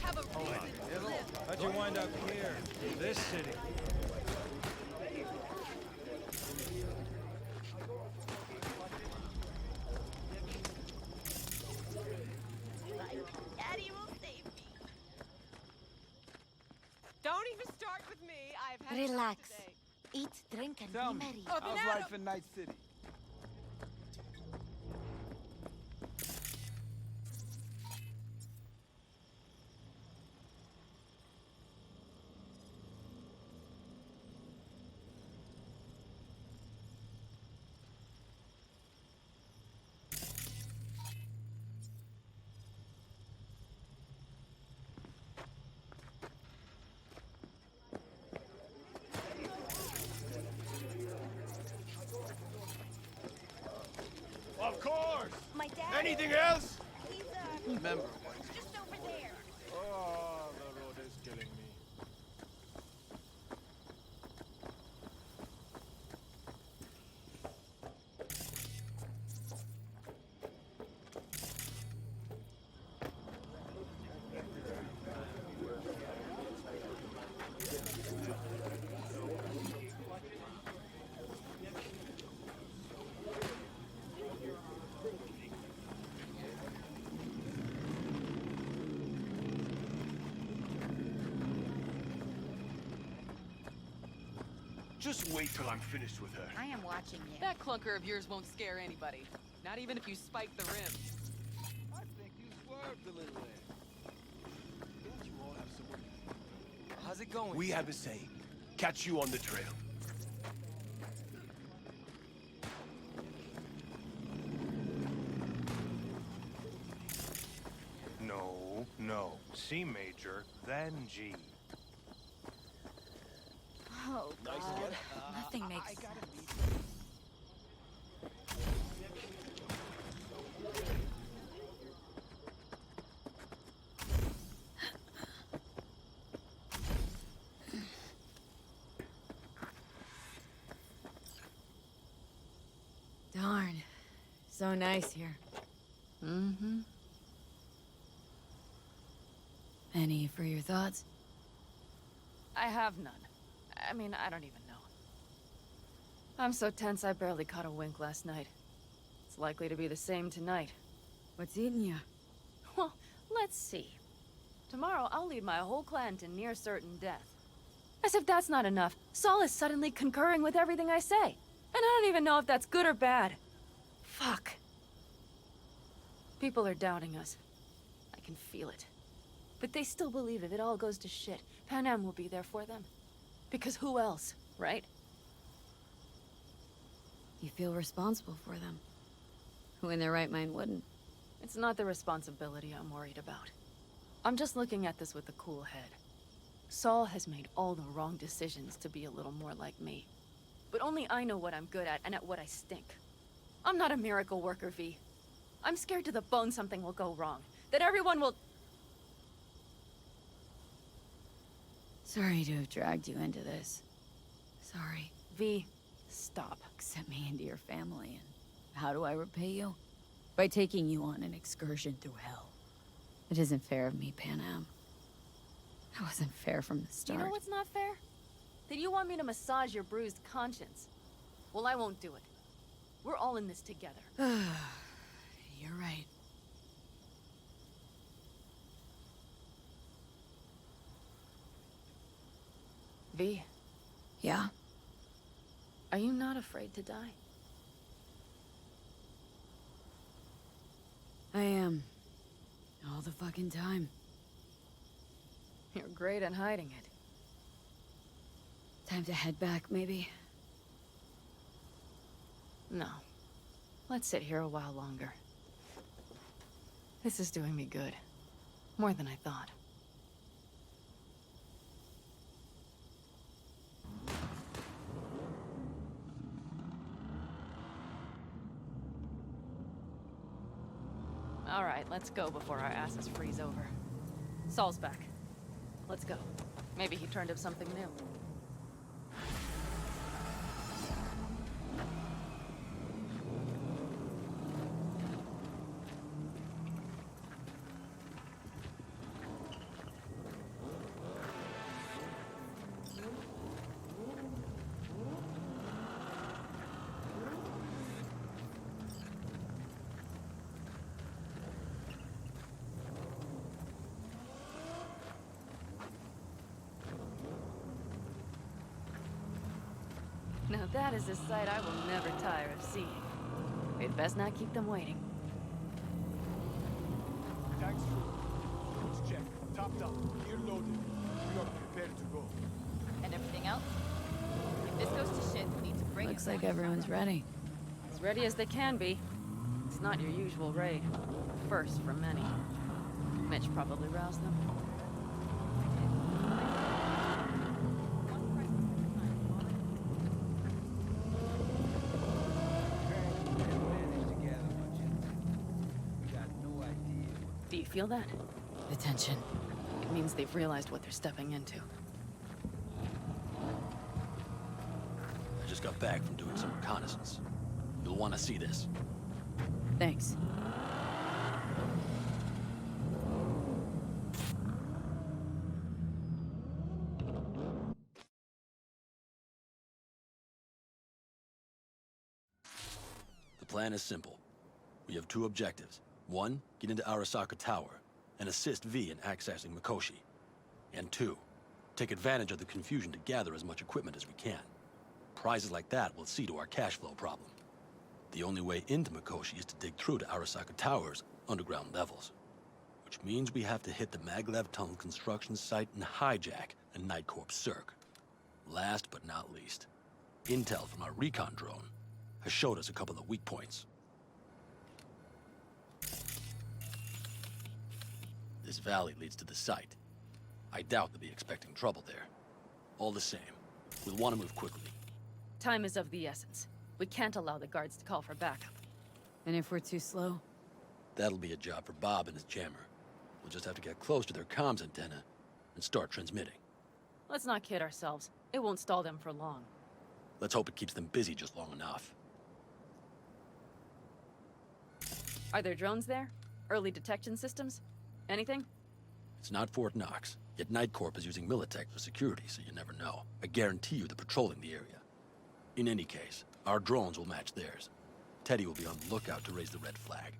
How'd you wind up here, in this city? Daddy will save me. Don't even start with me. I've had enough Relax. today. Eat, drink, and Tell be me, merry. how's life in Night City? Of course! My dad. Anything else? He's Remember, just over there. Oh, the road is killing me. Just wait till I'm finished with her. I am watching you. That clunker of yours won't scare anybody. Not even if you spike the rim. I think you swerved a little there. Don't you all have someone? How's it going? We have a say. Catch you on the trail. No. C major, then G. Oh, God. Nothing makes sense. Darn. So nice here. Mm-hmm. Any for your thoughts? I have none. I mean, I don't even know. I'm so tense I barely caught a wink last night. It's likely to be the same tonight. What's eating you? Well, let's see. Tomorrow I'll lead my whole clan to near certain death. As if that's not enough, Saul is suddenly concurring with everything I say. And I don't even know if that's good or bad. Fuck. People are doubting us. I can feel it. But they still believe if it all goes to shit, Panam will be there for them. Because who else, right? You feel responsible for them. Who in their right mind wouldn't? It's not the responsibility I'm worried about. I'm just looking at this with a cool head. Saul has made all the wrong decisions to be a little more like me. But only I know what I'm good at and at what I stink. I'm not a miracle worker, V. I'm scared to the bone something will go wrong. That everyone will... Sorry to have dragged you into this. Sorry. V, stop. Accept me into your family, and how do I repay you? By taking you on an excursion through hell. It isn't fair of me, Panam. That wasn't fair from the start. You know what's not fair? That you want me to massage your bruised conscience. Well, I won't do it. We're all in this together. You're right. V. Yeah? Are you not afraid to die? I am. All the fucking time. You're great at hiding it. Time to head back, maybe? No. Let's sit here a while longer. This is doing me good. More than I thought. All right, let's go before our asses freeze over. Saul's back. Let's go. Maybe he turned up something new. Now that is a sight I will never tire of seeing. We'd best not keep them waiting. Tanks full. Let's check. Topped up. Gear loaded. We are prepared to go. And everything else? If this goes to shit, we need to bring Looks it like back. everyone's ready. As ready as they can be. It's not your usual raid. First for many. Mitch probably roused them. Do you feel that? The tension. It means they've realized what they're stepping into. I just got back from doing some reconnaissance. You'll want to see this. Thanks. The plan is simple. We have two objectives. One, get into Arasaka Tower and assist V in accessing Mikoshi. And two, take advantage of the confusion to gather as much equipment as we can. Prizes like that will see to our cash flow problem. The only way into Mikoshi is to dig through to Arasaka Tower's underground levels. Which means we have to hit the Maglev Tunnel construction site and hijack a Night Corp Cirque. Last but not least, intel from our recon drone has showed us a couple of weak points. This valley leads to the site. I doubt they'll be expecting trouble there. All the same, we'll want to move quickly. Time is of the essence. We can't allow the guards to call for backup. And if we're too slow? That'll be a job for Bob and his jammer. We'll just have to get close to their comms antenna and start transmitting. Let's not kid ourselves. It won't stall them for long. Let's hope it keeps them busy just long enough. Are there drones there? Early detection systems? Anything? It's not Fort Knox, yet Night Corp is using Militech for security, so you never know. I guarantee you they're patrolling the area. In any case, our drones will match theirs. Teddy will be on the lookout to raise the red flag.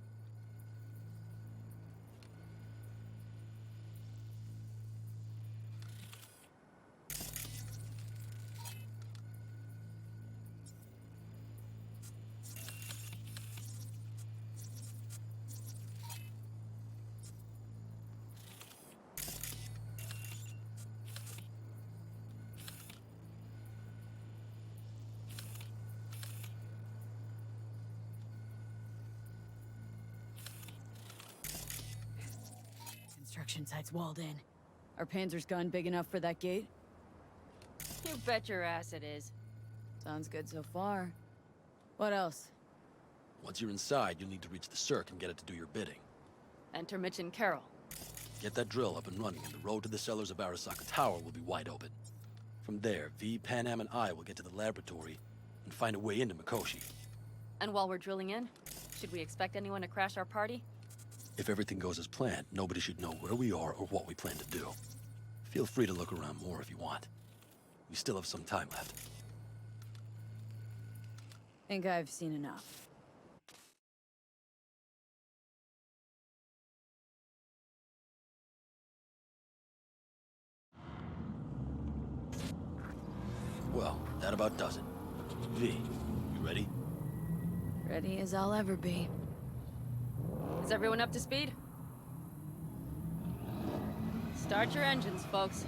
Construction site's walled in. Our Panzer's gun big enough for that gate? You bet your ass it is. Sounds good so far. What else? Once you're inside, you'll need to reach the Cirque and get it to do your bidding. Enter Mitch and Carol. Get that drill up and running, and the road to the cellars of Arasaka Tower will be wide open. From there, V, Panam, and I will get to the laboratory and find a way into Mikoshi. And while we're drilling in, should we expect anyone to crash our party? If everything goes as planned, nobody should know where we are or what we plan to do. Feel free to look around more if you want. We still have some time left. Think I've seen enough. Well, that about does it. V, you ready? Ready as I'll ever be. Is everyone up to speed? Start your engines, folks.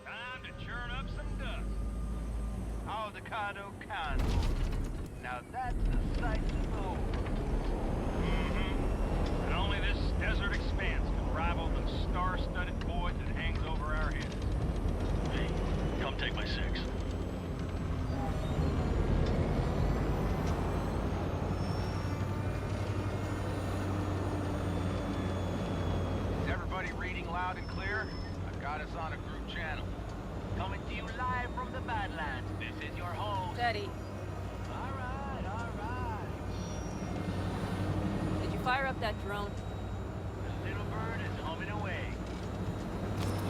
Time to churn up some dust. Oh, the Kado Khan. Now that's the sight to behold. And only this desert expanse can rival the star-studded void that hangs over our heads. Hey, come take my 6. Is everybody reading loud and clear? I've got us on a group channel. Coming to you live from the Badlands. This is your host. Teddy. All right. Did you fire up that drone? The little bird is humming away.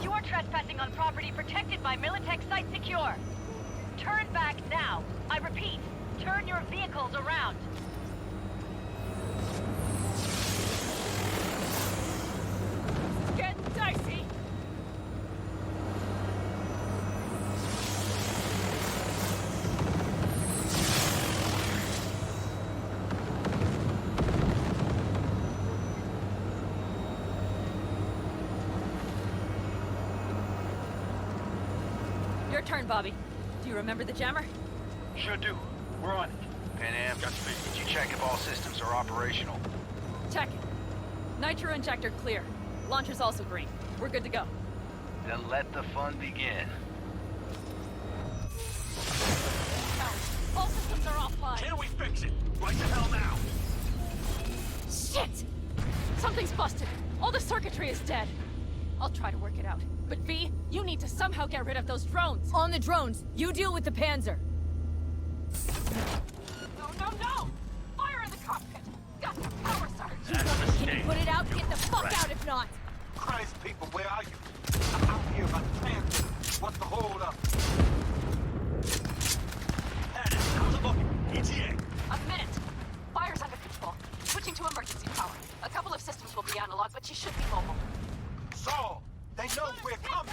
You are trespassing on property protected by Militech Site Secure. Turn back now. I repeat, turn your vehicles around. Get dicey! Your turn, Bobby. Do you remember the jammer? Sure do. We're on it. Panam, did you check if all systems are operational? Check it. Nitro injector clear. Launcher's also green. We're good to go. Then let the fun begin. All systems are offline. Can we fix it? Right the hell now! Shit! Something's busted. All the circuitry is dead. I'll try to work it out. But V, you need to somehow get rid of those drones. On the drones! You deal with the Panzer! No! Fire in the cockpit! Got the power surge! Can you put it out? Get the fuck out if not! Christ, people, where are you? I'm out here the analog, but she should be mobile. Saul, they know we're coming.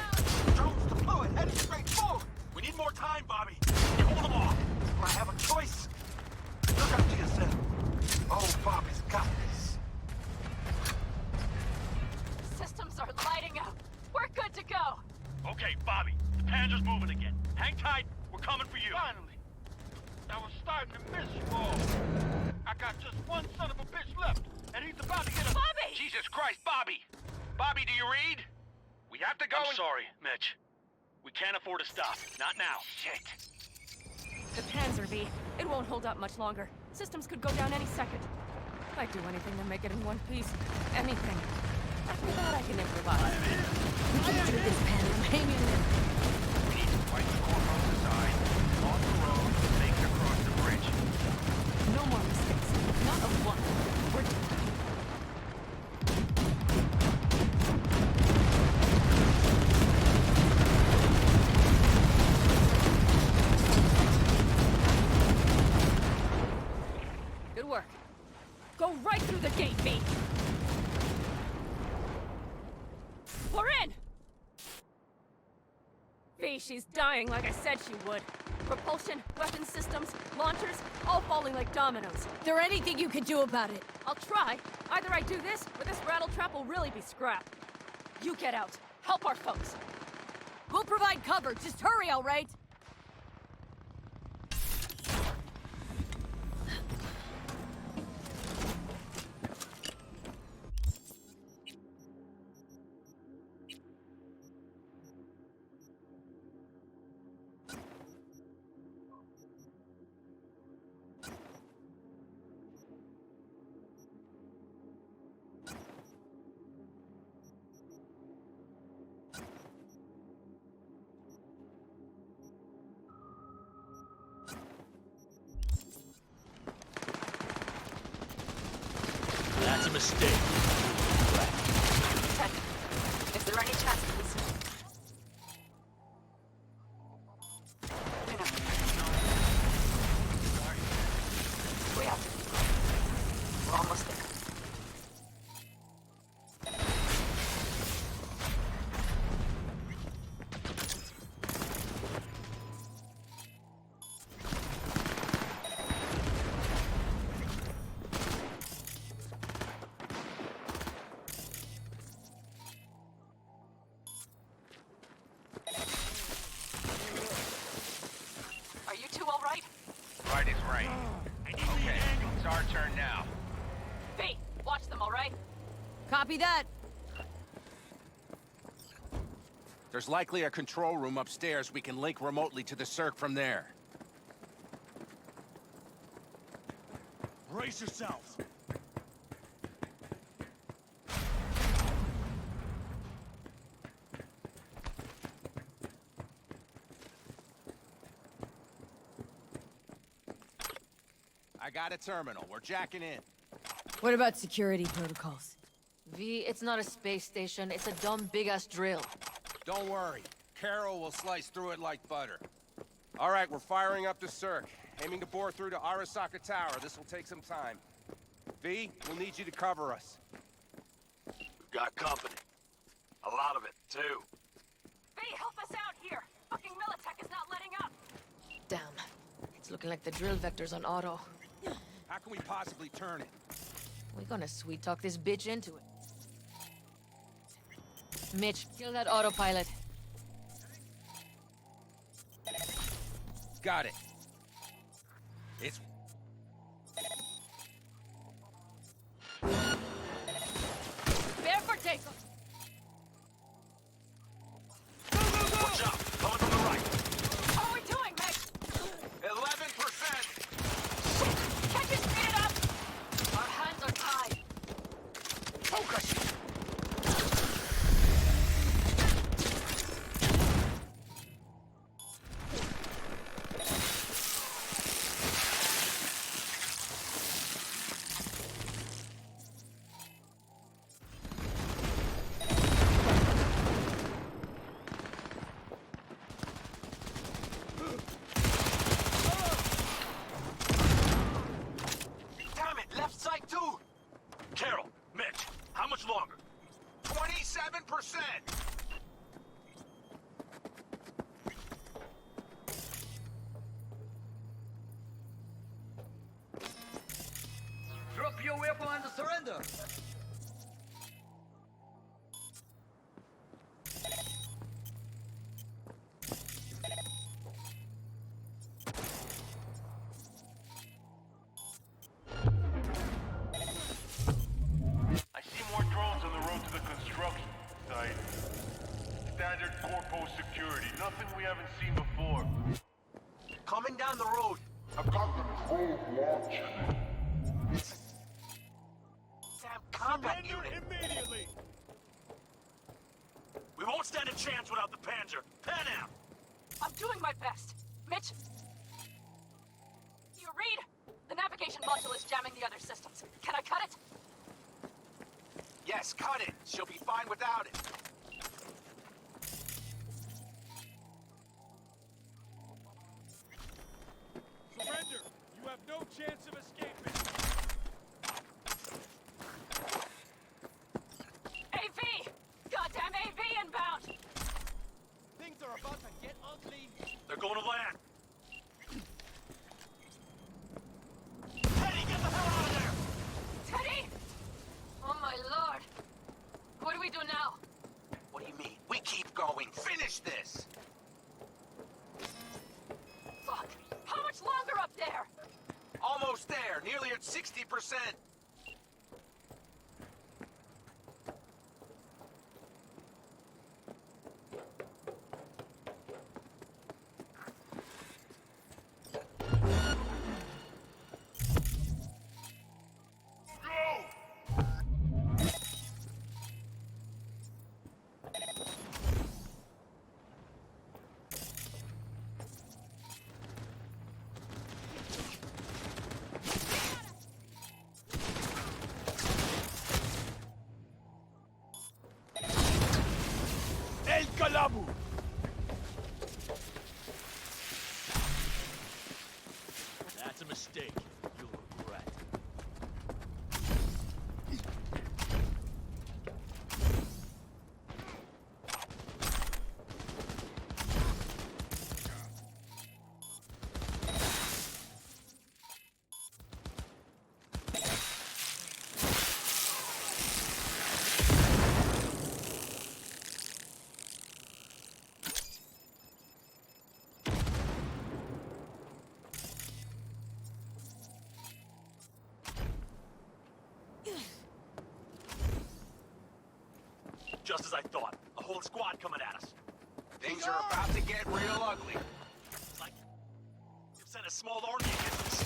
Drones deployed, headed straight forward. We need more time, Bobby. Hold them off. Do I have a choice? Look after yourself. Oh, Bobby's got this. Systems are lighting up. We're good to go. Okay, Bobby. The Panzer's moving again. Hang tight. We're coming for you. Finally. I was starting to miss you all. I got just one son of a bitch left, and he's about to get a... Bobby! Jesus Christ, Bobby! Bobby, do you read? We have to go. I'm sorry, Mitch. We can't afford to stop. Not now. Shit. The Panzer, V. It won't hold up much longer. Systems could go down any second. I'd do anything to make it in one piece. Anything. After that, I can improvise. We can do this, Panam. Hang in there. We need to fight the core from the side, on the road, make it across the bridge. No more mistakes. Not a one. We're... Good work. Go right through the gate, V. We're in! V, she's dying like I said she would. Propulsion, weapon systems, launchers, all falling like dominoes. Is there anything you can do about it? I'll try. Either I do this, or this rattletrap will really be scrapped. You get out. Help our folks. We'll provide cover. Just hurry, all right? That's a mistake. Check. Is there any chance of this? We have to. We're almost there. Are you two all right? Right is right. Okay, it's our turn now. V, watch them, all right? Copy that. There's likely a control room upstairs. We can link remotely to the circ from there. Brace yourselves. I got a terminal. We're jacking in. What about security protocols? V, it's not a space station. It's a dumb big-ass drill. Don't worry. Carol will slice through it like butter. All right, we're firing up the circ. Aiming to bore through to Arasaka Tower. This will take some time. V, we'll need you to cover us. We've got company. A lot of it, too. V, help us out here! Fucking Militech is not letting up! Damn. It's looking like the drill vector's on auto. How can we possibly turn it? We're gonna sweet-talk this bitch into it. Mitch, kill that autopilot. Got it. It's... Bear for takeoff! Watch out! Coming from the right. How are we doing, Mitch? 11%! Can't you speed it up? Our hands are tied. Focus! much longer? 27%! Drop your weapon and surrender! I see more drones on the road to the construction site. Standard corpo security, nothing we haven't seen before. Coming down the road. I've got the probe watching. Damn combat unit. Immediately! We won't stand a chance without the Panzer. Panam! I'm doing my best. Mitch? You read? The navigation module is jamming the other systems. Can I cut it? Yes, cut it. She'll be fine without it. Surrender! You have no chance of escaping! AV! Goddamn AV inbound! Things are about to get ugly. They're going to land. Teddy, get the hell out of there! Teddy! Oh my lord! What do we do now? What do you mean? We keep going. Finish this! Fuck! How much longer up there? Almost there. Nearly at 60%. El Calabu! That's a mistake. You'll regret. Just as I thought. A whole squad coming at us. Things are about to get real ugly. Like, you've sent a small army against us.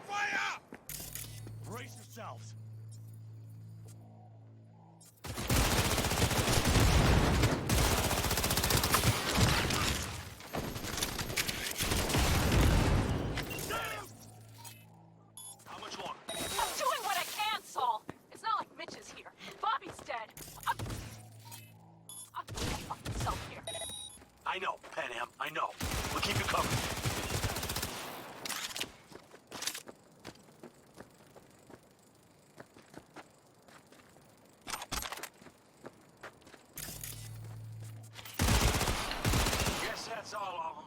Fire! Brace yourselves. How much longer? I'm doing what I can, Saul. It's not like Mitch is here. Bobby's dead. I'm gonna fuck myself here. I know, Panam. I know. We'll keep you covered. Guess that's all of them.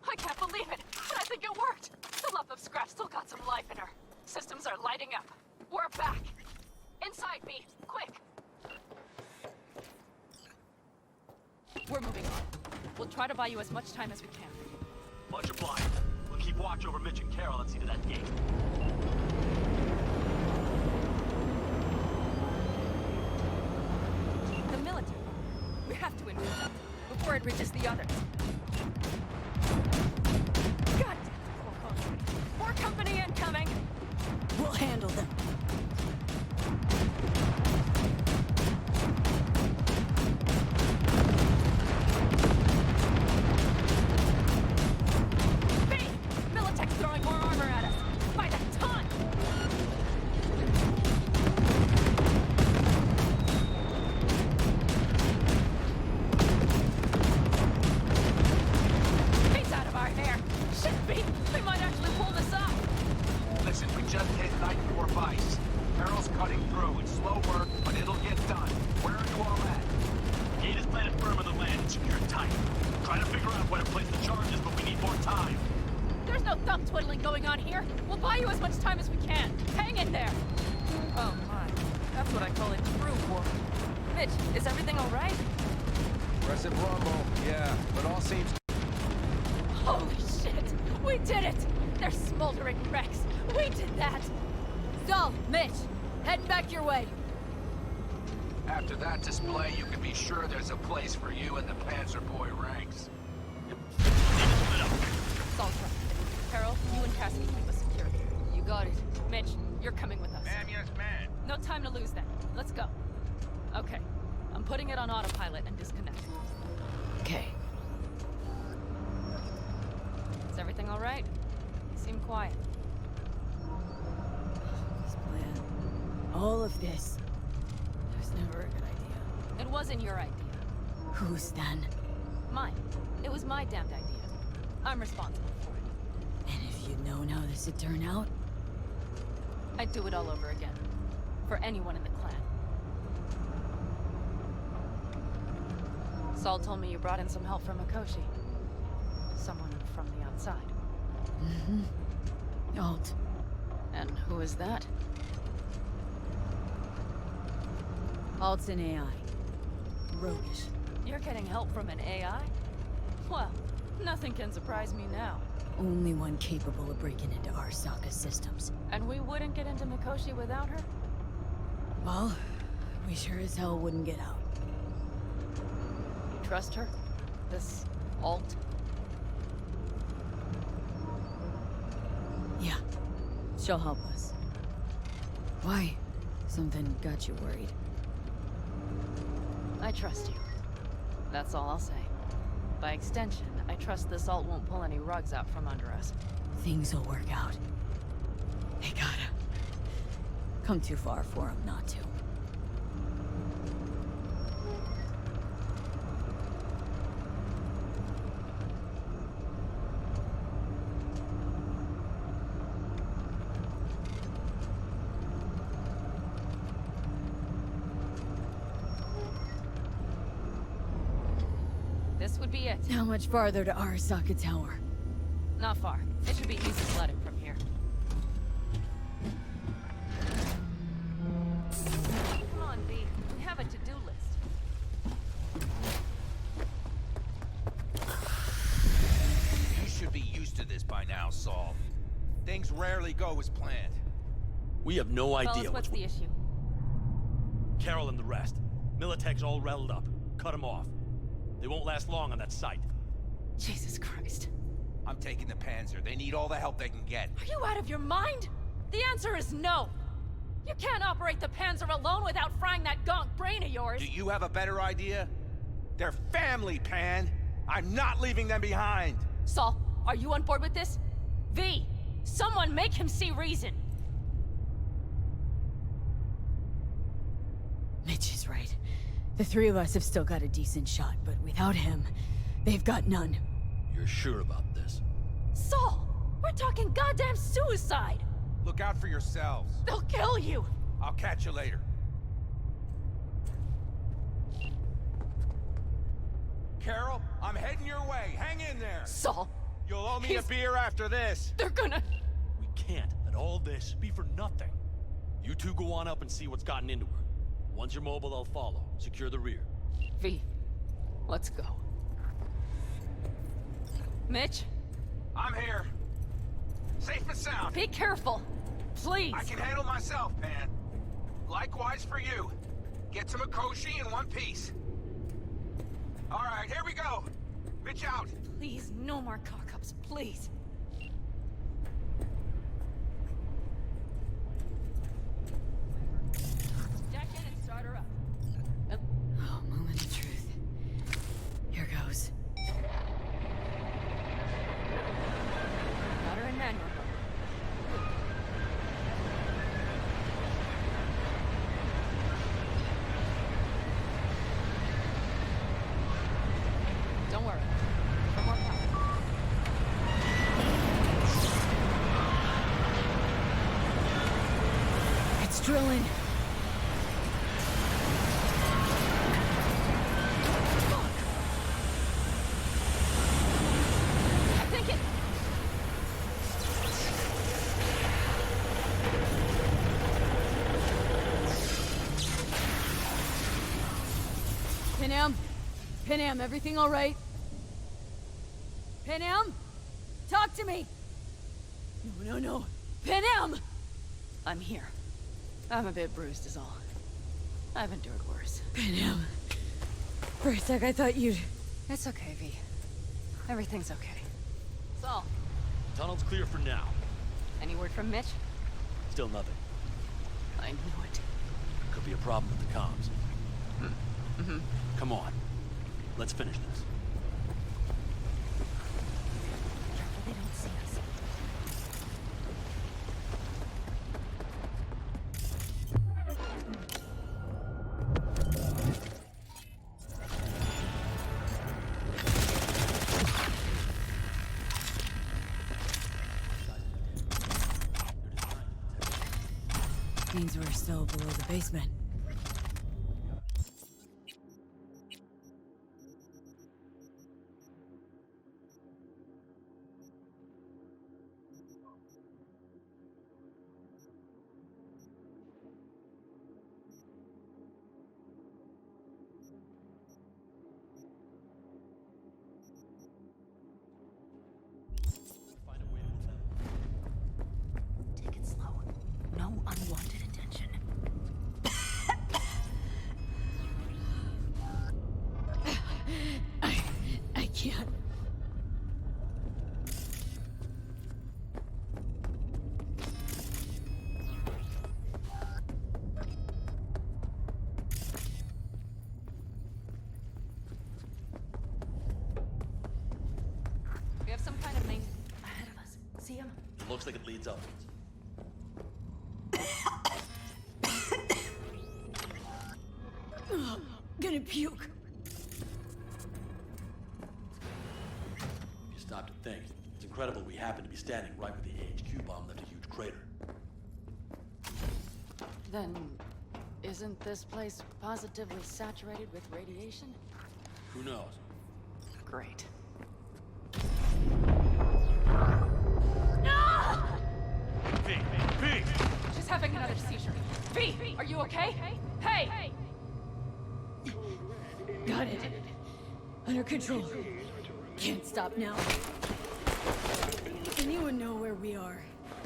I can't believe it, but I think it worked. The lump of scrap still got some life in her. Systems are lighting up. We're back. Inside me, quick. We're moving on. We'll try to buy you as much time as we can. Much obliged. We'll keep watch over Mitch and Carol and see to that gate. The military. We have to intercept before it reaches the others. God damn it, more company incoming! We'll handle them. Militech's throwing more armor at us! By the ton! just hit night 4 vice. Carol's cutting through. It's slow work, but it'll get done. Where are you all at? Gate is planted firm on the land and secured tight. Trying to figure out where to place the charges, but we need more time. There's no thumb twiddling going on here. We'll buy you as much time as we can. Hang in there. Oh my, that's what I call a true war. Mitch, is everything all right? Aggressive rumble, yeah, but all seems... Holy shit! We did it! They're smoldering wrecks. We did that! So, Mitch, head back your way. After that display, you can be sure there's a place for you in the Panzer Boy ranks. Saul's right. Carol, you and Cassidy keep us secure. You got it. Mitch, you're coming with us. Ma'am, yes, ma'am. No time to lose then. Let's go. Okay. I'm putting it on autopilot and disconnecting. Okay. Is everything all right? You seem quiet. This plan. All of this. It was never a good idea. It wasn't your idea. Whose then? Mine. It was my damned idea. I'm responsible for it. And if you'd known how this would turn out? I'd do it all over again. For anyone in the clan. Saul told me you brought in some help from Mikoshi. Someone from the outside. Mm-hmm. Alt. And who is that? Alt's an AI. Roguish. You're getting help from an AI? Well, nothing can surprise me now. Only one capable of breaking into Arasaka's systems. And we wouldn't get into Mikoshi without her? Well, we sure as hell wouldn't get out. You trust her? This Alt? Yeah. She'll help us. Why? Something got you worried. I trust you. That's all I'll say. By extension, I trust this Alt won't pull any rugs out from under us. Things will work out. They gotta. Come too far for them not to. This would be it. How much farther to Arasaka Tower? Not far. It should be easy sledding from here. Come on, V. We have a to-do list. You should be used to this by now, Saul. Things rarely go as planned. We have no idea Fellas, what's the issue? Carol and the rest. Militech's all riled up. Cut them off. They won't last long on that site. Jesus Christ. I'm taking the Panzer. They need all the help they can get. Are you out of your mind? The answer is no. You can't operate the Panzer alone without frying that gonk brain of yours. Do you have a better idea? They're family, Pan. I'm not leaving them behind. Saul, are you on board with this? V, someone make him see reason. Mitch is right. The three of us have still got a decent shot, but without him, they've got none. You're sure about this? Saul, we're talking goddamn suicide. Look out for yourselves. They'll kill you. I'll catch you later. Carol, I'm heading your way. Hang in there. Saul. You'll owe me a beer after this. They're gonna... We can't let all this be for nothing. You two go on up and see what's gotten into her. Once you're mobile, I'll follow. Secure the rear. V, let's go. Mitch? I'm here. Safe and sound. Be careful. Please. I can handle myself, Pan. Likewise for you. Get to Mikoshi in one piece. All right, here we go. Mitch out. Please, no more cock-ups, please. Jack in and start her up. Oh, moment of truth. Here goes. Got her in manual. Don't worry. For more power. drilling. Panam, everything all right? Panam? Talk to me! No. Panam! I'm here. I'm a bit bruised is all. I've endured worse. Panam. For a sec, I thought you'd... It's okay, V. Everything's okay. Saul, Tunnel's clear for now. any word from Mitch? Still nothing. I knew it. Could be a problem with the comms. Come on. Let's finish this. Careful they don't see us. Means we're still below the basement. Take it slow. No unwanted attention. I can't. We have some kind of main ahead of us. See him? It looks like it leads upwards. Gonna puke. If you stop to think, it's incredible we happen to be standing right where the HQ bomb left a huge crater. Then, isn't this place positively saturated with radiation? Who knows? Great. V! She's having another seizure. V, are you okay? Hey! Got it. Under control. Can't stop now. Anyone know where we are?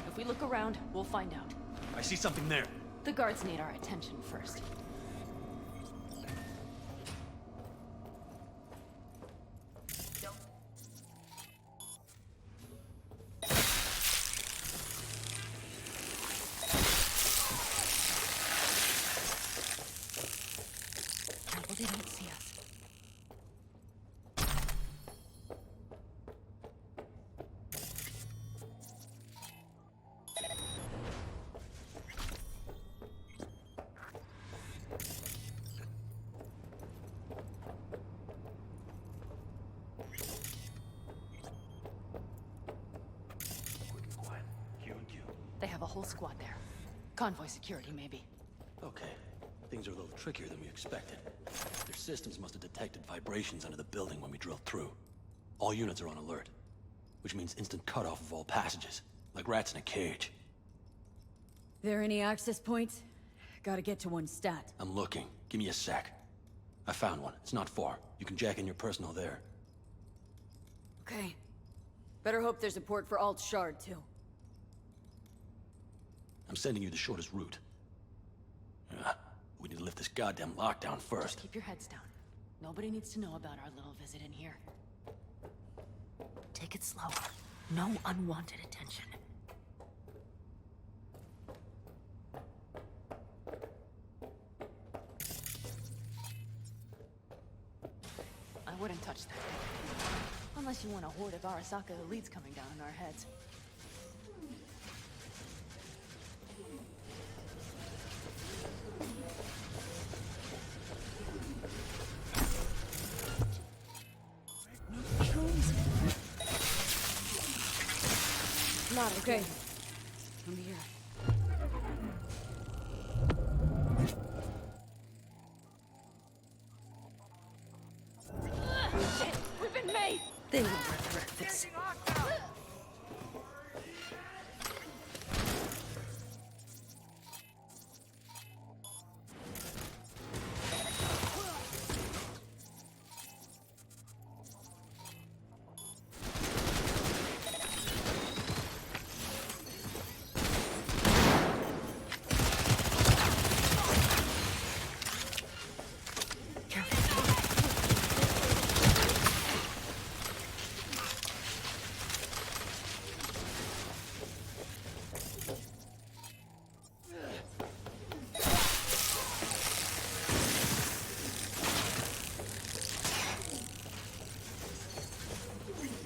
If we look around, we'll find out. I see something there. The guards need our attention first. Careful they don't see us. Quick and quiet. Q and Q. They have a whole squad there. Convoy security, maybe. Okay. Things are a little trickier than we expected. Their systems must have detected vibrations under the building when we drilled through. All units are on alert, which means instant cutoff of all passages, like rats in a cage. There any access points? Gotta get to one stat. I'm looking. Give me a sec. I found one. It's not far. You can jack in your personal there. Okay. Better hope there's a port for Alt Shard, too. I'm sending you the shortest route. We need to lift this goddamn lockdown first. Just keep your heads down. Nobody needs to know about our little visit in here. Take it slow. No unwanted attention. I wouldn't touch that. Unless you want a horde of Arasaka elites coming down on our heads. Not okay. I'm here. They will regret this.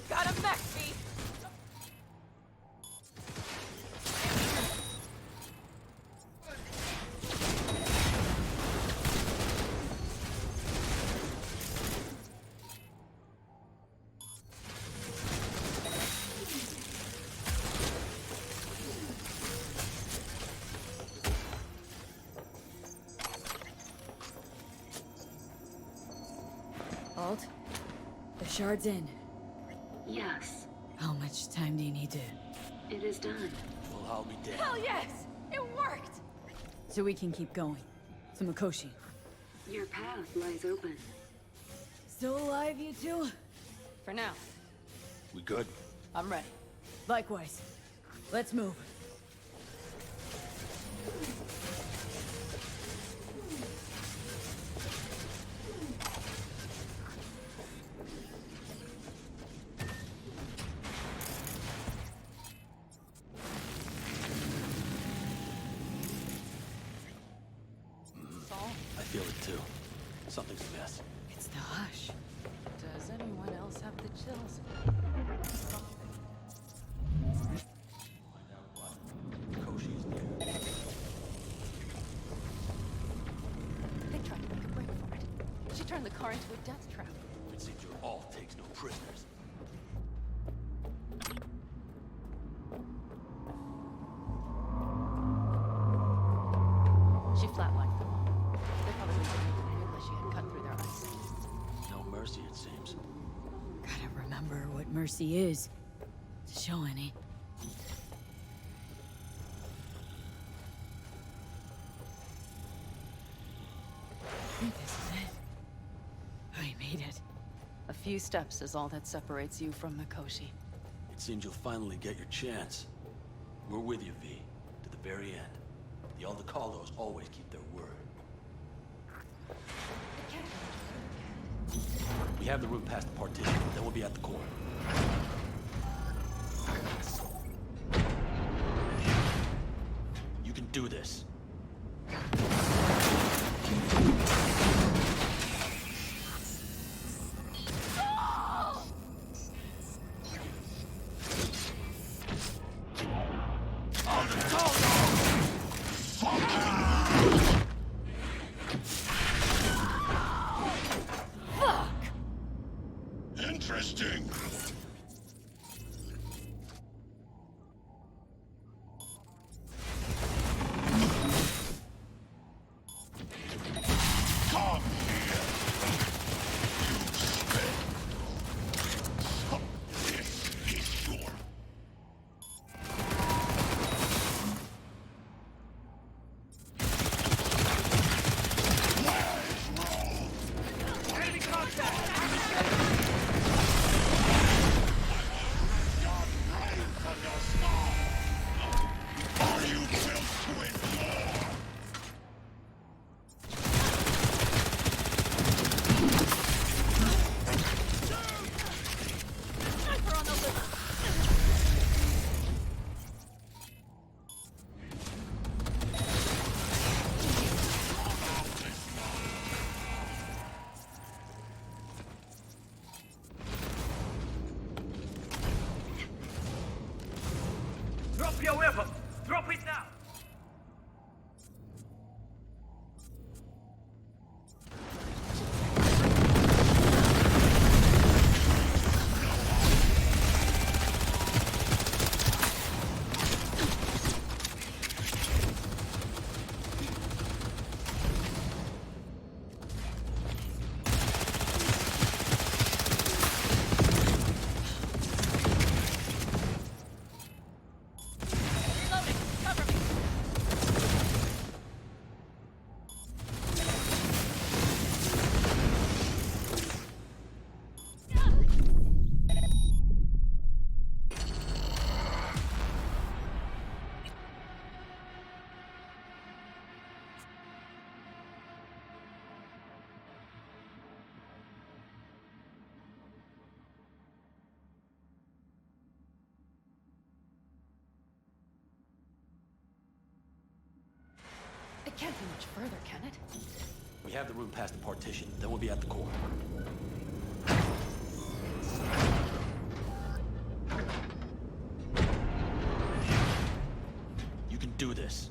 Got him back, V. Alt, the shard's in. Yes, How much time do you need to... it is done. Well, I'll be damned. Hell yes! It worked! So we can keep going. To Mikoshi. Your path lies open. Still alive, you two? For now. We good? I'm ready. Likewise. Let's move. I feel it too. Something's amiss. It's the hush. Does anyone else have the chills? Koshi's near. They tried to make a break for it. She turned the car into a death trap. It seems your alt takes no prisoners. She flatlined them all. They probably didn't realize she had cut through their ice. No mercy, it seems. Gotta remember what mercy is. To show any. I think this is it. I made it. A few steps is all that separates you from Mikoshi. It seems you'll finally get your chance. We're with you, V, to the very end. The Aldecaldos always keep their word. We have the route past the partition, then we'll be at the core. You can do this. Interesting. Can't be much further, can it? We have the room past the partition, then we'll be at the core. You can do this.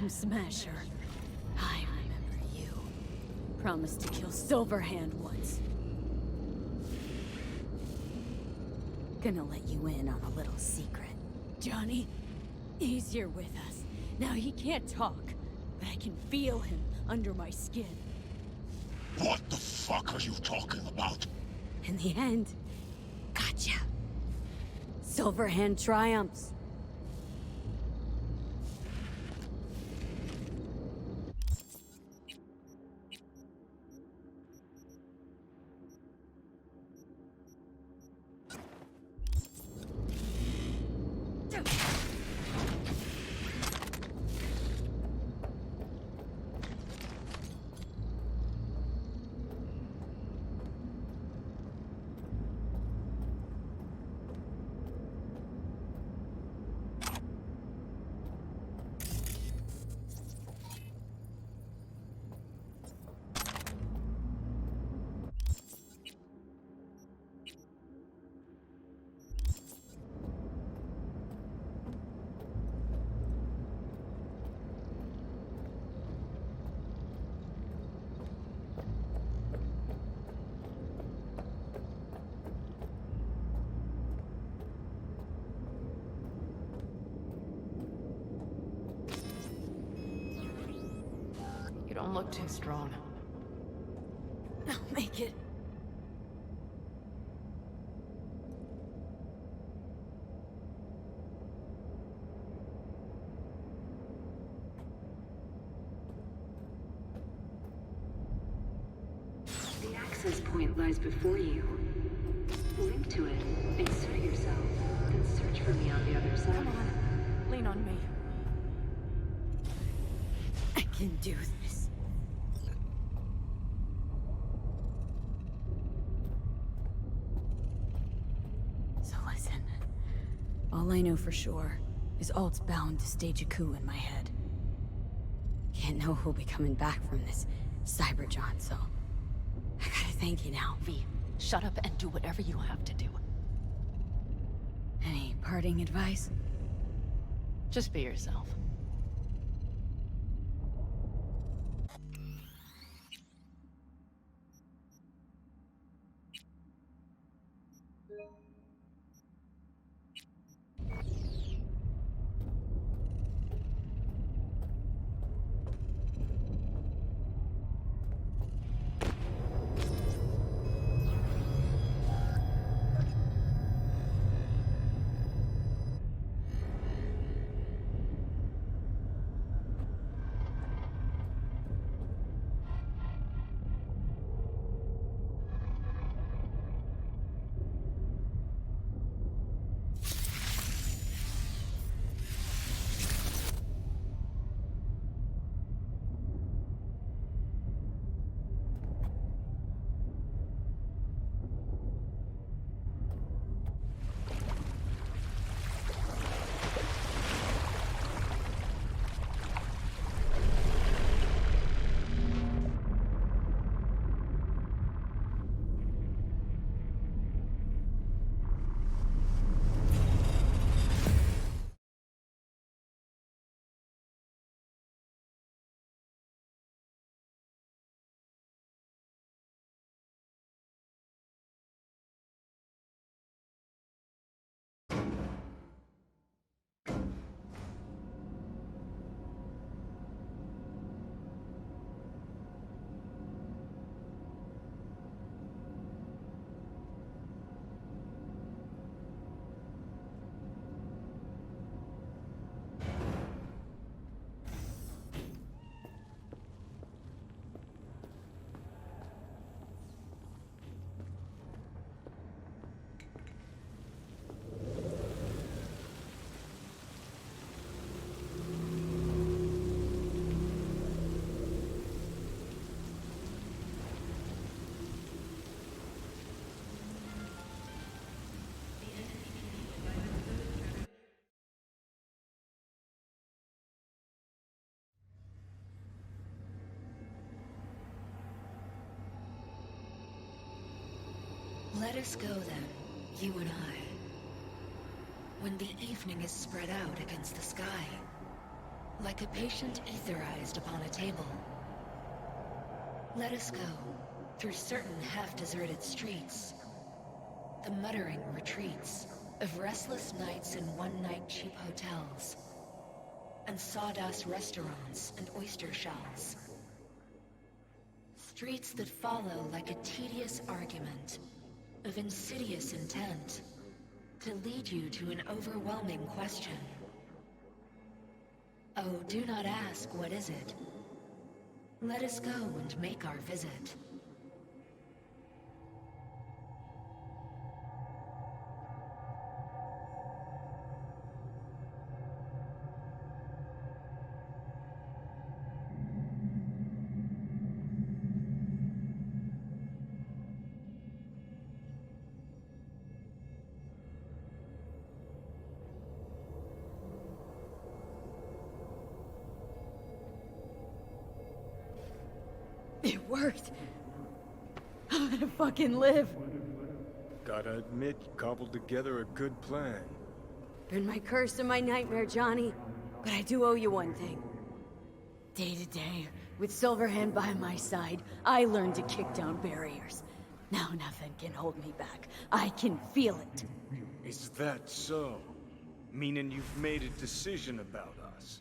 Smasher. I remember you. Promised to kill Silverhand once. Gonna let you in on a little secret. Johnny, he's here with us. Now he can't talk, but I can feel him under my skin. What the fuck are you talking about? In the end, gotcha. Silverhand triumphs. Don't look too strong. I'll make it. The access point lies before you. Link to it, insert yourself, then search for me on the other side. Come on, lean on me. I can do this. So listen. All I know for sure is Alt's bound to stage a coup in my head. Can't know who'll be coming back from this Cyberjohn, so I gotta thank you now. V, shut up and do whatever you have to do. Any parting advice? Just be yourself. Let us go then, you and I. When the evening is spread out against the sky, like a patient etherized upon a table. Let us go through certain half-deserted streets, the muttering retreats of restless nights in one-night cheap hotels, and sawdust restaurants and oyster shells. Streets that follow like a tedious argument of insidious intent to lead you to an overwhelming question. Oh, do not ask, what is it? Let us go and make our visit. It worked. I'm gonna fucking live. Gotta admit, you cobbled together a good plan. Been my curse and my nightmare, Johnny. But I do owe you one thing. Day to day, with Silverhand by my side, I learned to kick down barriers. Now nothing can hold me back. I can feel it. Is that so? Meaning you've made a decision about us?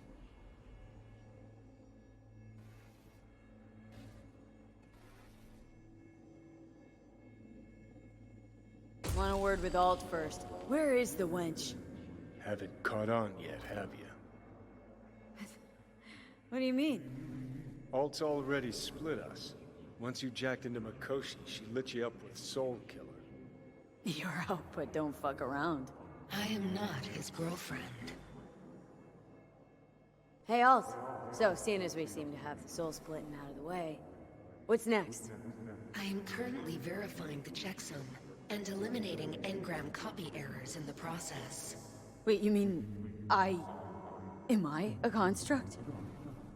Want a word with Alt first. Where is the wench? Haven't caught on yet, have you? What do you mean? Alt's already split us. Once you jacked into Mikoshi, she lit you up with Soul Killer. You're out, but don't fuck around. I am not his girlfriend. Hey, Alt. So, seeing as we seem to have the soul splitting out of the way, what's next? I am currently verifying the checksum and eliminating engram copy errors in the process. Wait, you mean am I a construct?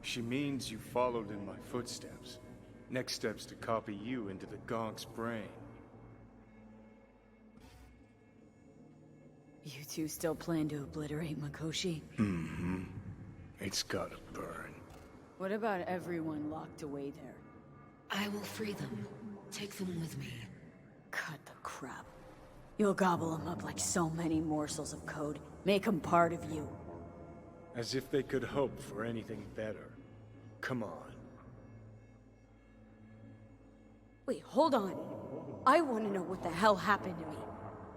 She means you followed in my footsteps. Next step's to copy you into the Gonk's brain. You two still plan to obliterate Mikoshi? Mm-hmm. It's gotta burn. What about everyone locked away there? I will free them. Take them with me. Cut the crap. You'll gobble them up like so many morsels of code. Make them part of you. As if they could hope for anything better. Come on. Wait, hold on. I want to know what the hell happened to me.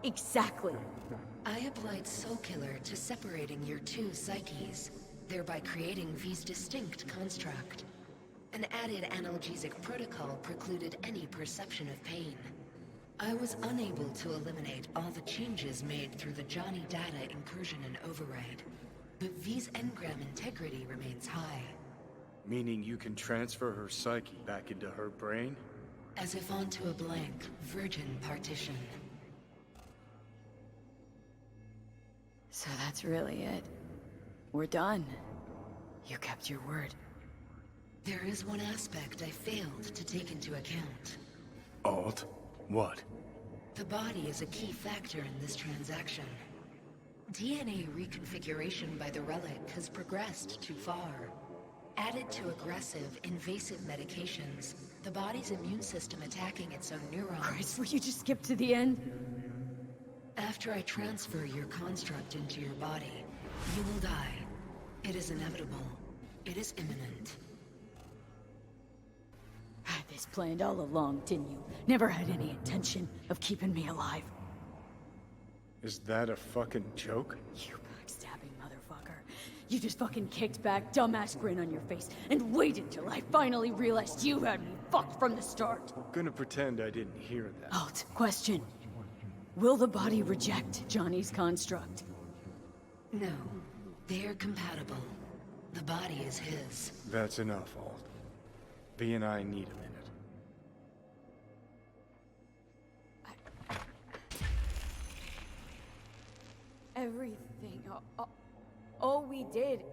Exactly. I applied Soul Killer to separating your two psyches, thereby creating V's distinct construct. An added analgesic protocol precluded any perception of pain. I was unable to eliminate all the changes made through the Johnny data incursion and override, but V's engram integrity remains high. Meaning you can transfer her psyche back into her brain? As if onto a blank, virgin partition. So that's really it. We're done. You kept your word. There is one aspect I failed to take into account. Alt? What? The body is a key factor in this transaction. DNA reconfiguration by the relic has progressed too far. Added to aggressive, invasive medications, the body's immune system attacking its own neurons. Christ, will you just skip to the end? After I transfer your construct into your body, you will die. It is inevitable. It is imminent. Had this planned all along, didn't you? Never had any intention of keeping me alive. Is that a fucking joke? You backstabbing motherfucker. You just fucking kicked back, dumbass grin on your face, and waited till I finally realized you had me fucked from the start. Gonna pretend I didn't hear that. Alt, question. Will the body reject Johnny's construct? No. They are compatible. The body is his. That's enough, Alt. V and I need a minute. Everything. All we did.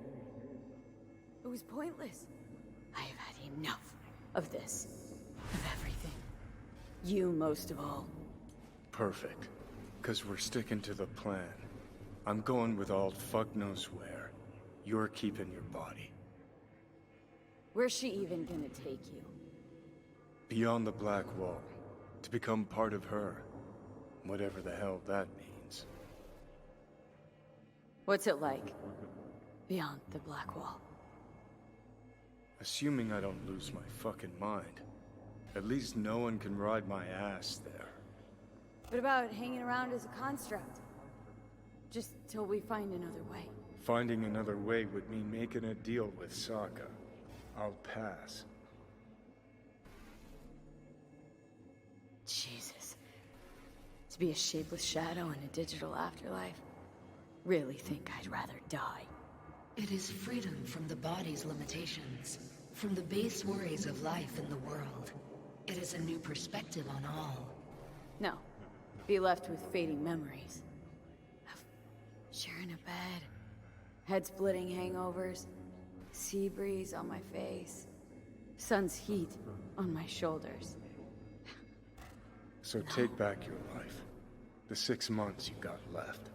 It was pointless. I have had enough of this. Of everything. You most of all. Perfect. Because we're sticking to the plan. I'm going with all fuck knows where. You're keeping your body. Where's she even gonna take you? Beyond the Black Wall. To become part of her. Whatever the hell that means. What's it like? Beyond the Black Wall. Assuming I don't lose my fucking mind. At least no one can ride my ass there. What about hanging around as a construct? Just till we find another way. Finding another way would mean making a deal with Sokka. I'll pass. Jesus. To be a shapeless shadow in a digital afterlife. Really think I'd rather die. It is freedom from the body's limitations, from the base worries of life in the world. It is a new perspective on all. No. Be left with fading memories. Of sharing a bed, head-splitting hangovers, sea breeze on my face, sun's heat on my shoulders. So take back your life. The 6 months you got left.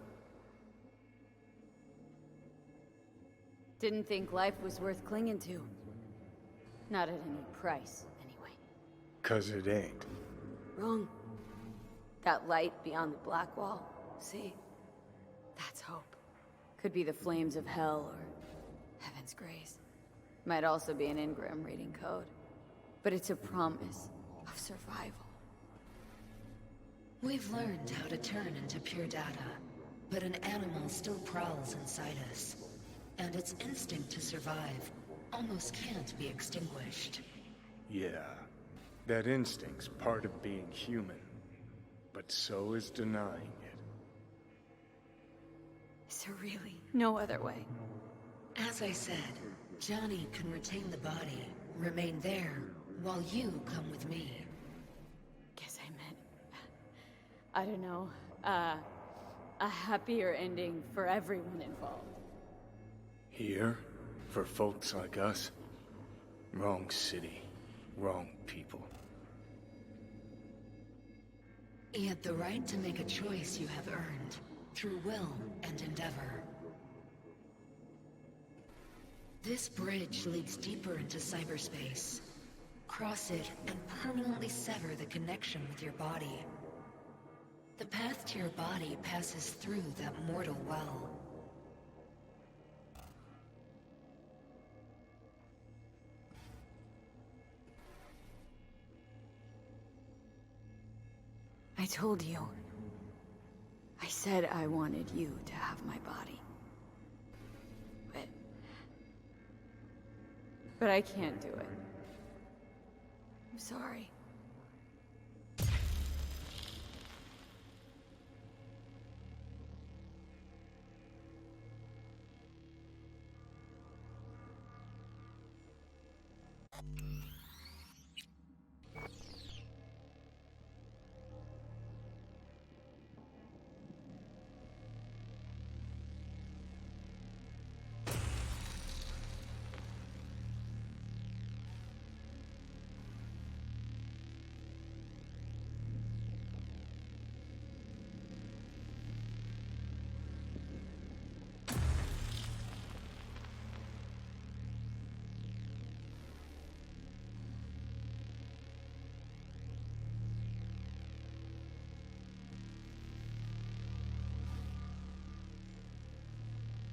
Didn't think life was worth clinging to. Not at any price, anyway. 'Cause it ain't. Wrong. That light beyond the Black Wall, see? That's hope. Could be the flames of hell or heaven's grace. Might also be an engram reading code. But it's a promise of survival. We've learned how to turn into pure data, but an animal still prowls inside us. And its instinct to survive almost can't be extinguished. Yeah. That instinct's part of being human. But so is denying it. Is there really no other way? As I said, Johnny can retain the body, remain there, while you come with me. Guess I meant... I don't know. A happier ending for everyone involved. Here? For folks like us? Wrong city. Wrong people. Yet the right to make a choice you have earned, through will and endeavor. This bridge leads deeper into cyberspace. Cross it and permanently sever the connection with your body. The path to your body passes through that mortal well. I told you. I said I wanted you to have my body. But I can't do it. I'm sorry.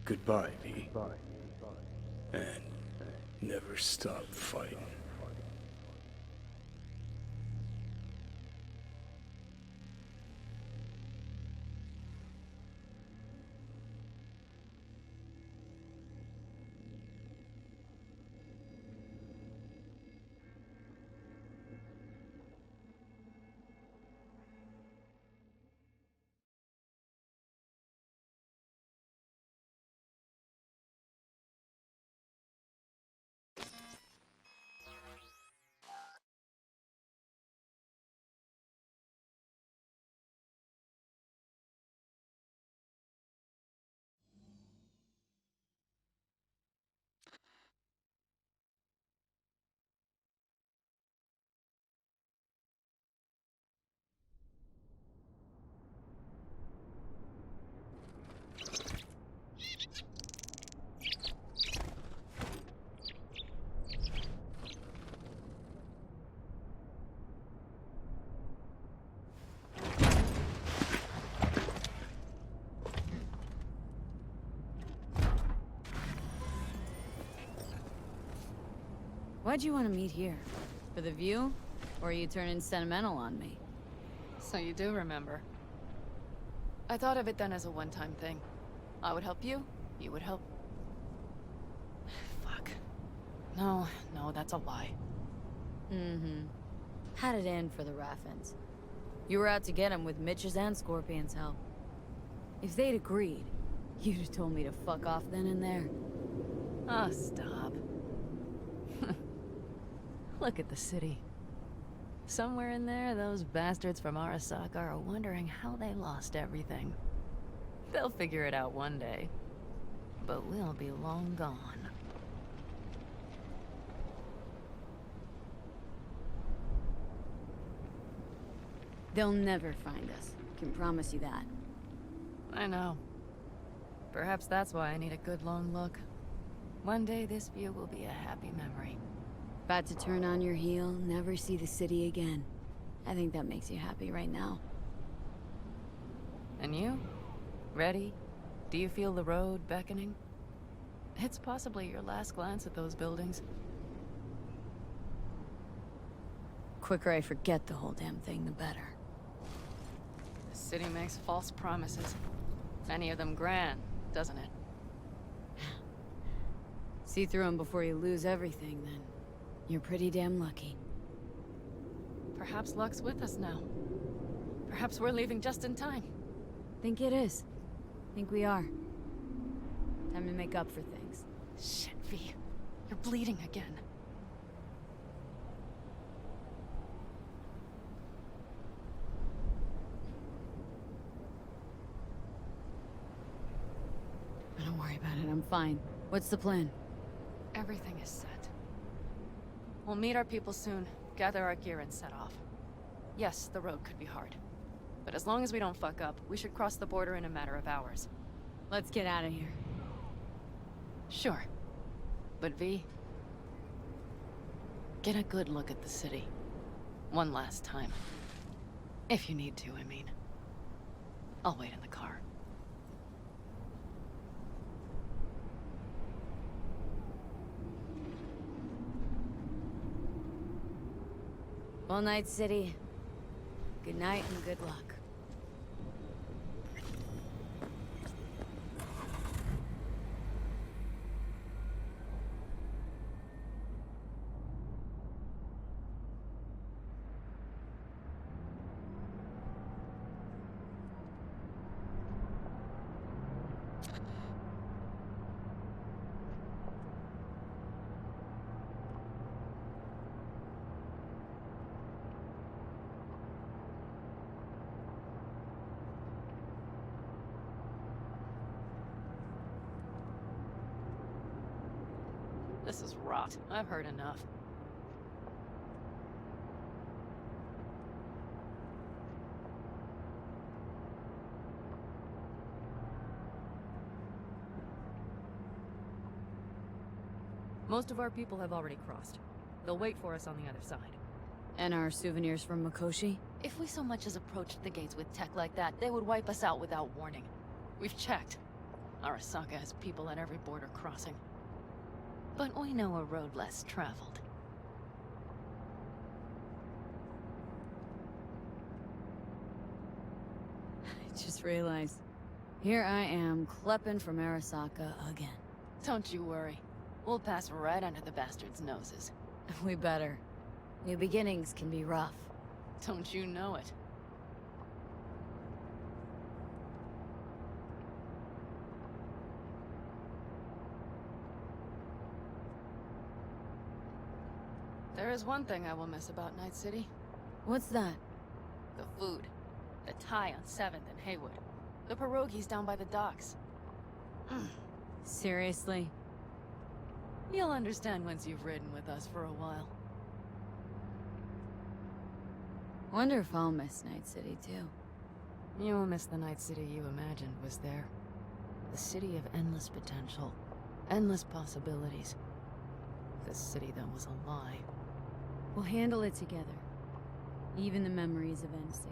Goodbye, V. And never stop fighting. Why'd you want to meet here? For the view? Or are you turning sentimental on me? So you do remember. I thought of it then as a one-time thing. I would help you, you would help... Fuck. No, that's a lie. Mm-hmm. Had it in for the Raffins. You were out to get him with Mitch's and Scorpion's help. If they'd agreed, you'd have told me to fuck off then and there. Oh, stop. Look at the city. Somewhere in there, those bastards from Arasaka are wondering how they lost everything. They'll figure it out one day. But we'll be long gone. They'll never find us. Can promise you that. I know. Perhaps that's why I need a good long look. One day this view will be a happy memory. About to turn on your heel, never see the city again. I think that makes you happy right now. And you? Ready? Do you feel the road beckoning? It's possibly your last glance at those buildings. Quicker I forget the whole damn thing, the better. The city makes false promises. Many of them grand, doesn't it? See through them before you lose everything, then. You're pretty damn lucky. Perhaps luck's with us now. Perhaps we're leaving just in time. Think it is. Think we are. Time to make up for things. Shit, V. You're bleeding again. Don't worry about it, I'm fine. What's the plan? Everything is set. We'll meet our people soon, gather our gear and set off. Yes, the road could be hard. But as long as we don't fuck up, we should cross the border in a matter of hours. Let's get out of here. Sure. But V... get a good look at the city. One last time. If you need to, I mean. I'll wait in the car. Well, Night City. Good night and good luck. This is rot. I've heard enough. Most of our people have already crossed. They'll wait for us on the other side. And our souvenirs from Mikoshi? If we so much as approached the gates with tech like that, they would wipe us out without warning. We've checked. Arasaka has people at every border crossing. But we know a road less traveled. I just realized. Here I am, klepping from Arasaka again. Don't you worry. We'll pass right under the bastards' noses. We better. New beginnings can be rough. Don't you know it? There is one thing I will miss about Night City. What's that? The food. The Thai on 7th and Haywood. The pierogies down by the docks. Seriously? You'll understand once you've ridden with us for a while. Wonder if I'll miss Night City too. You will miss the Night City you imagined was there. The city of endless potential. Endless possibilities. The city that was a lie. We'll handle it together. Even the memories of NC.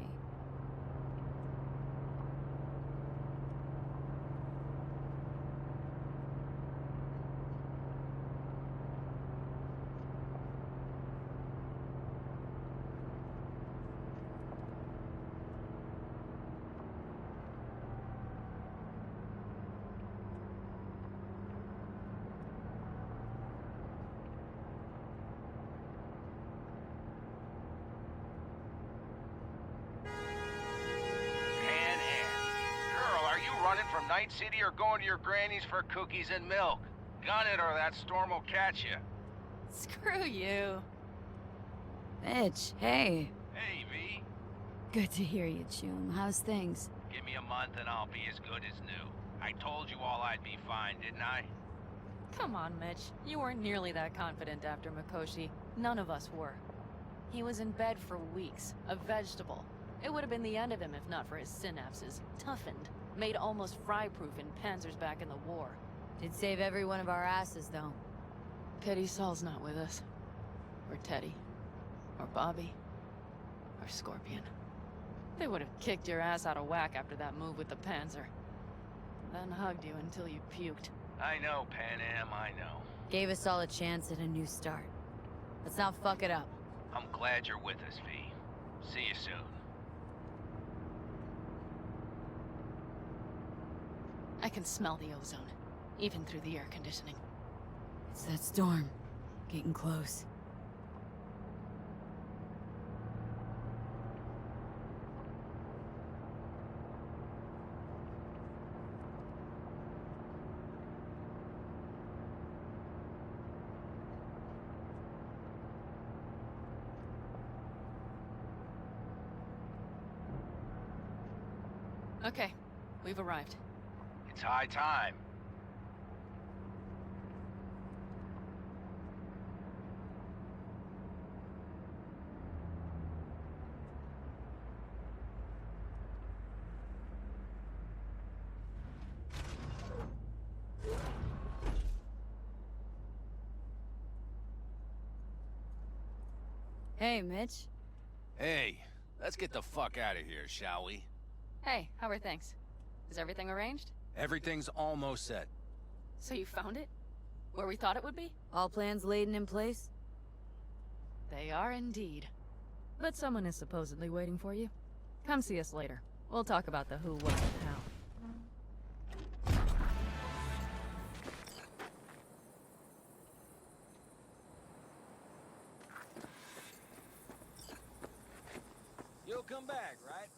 from Night City or going to your granny's for cookies and milk? Gun it or that storm will catch you. Screw you. Mitch, hey. Hey, V. Good to hear you, Chum. How's things? Give me a month and I'll be as good as new. I told you all I'd be fine, didn't I? Come on, Mitch. You weren't nearly that confident after Mikoshi. None of us were. He was in bed for weeks, a vegetable. It would have been the end of him if not for his synapses. Toughened, made almost fry-proof in panzers back in the war. Did save every one of our asses, though. Pity Saul's not with us. Or Teddy. Or Bobby. Or Scorpion. They would have kicked your ass out of whack after that move with the Panzer. Then hugged you until you puked. I know, Panam, I know. Gave us all a chance at a new start. Let's not fuck it up. I'm glad you're with us, V. See you soon. I can smell the ozone, even through the air conditioning. It's that storm. Getting close. Okay, we've arrived. It's high time. Hey, Mitch. Hey, let's get the fuck out of here, shall we? Hey, how are things? Is everything arranged? Everything's almost set. So you found it? Where we thought it would be? All plans laid and in place? They are indeed. But someone is supposedly waiting for you. Come see us later. We'll talk about the who, what, and how. You'll come back, right?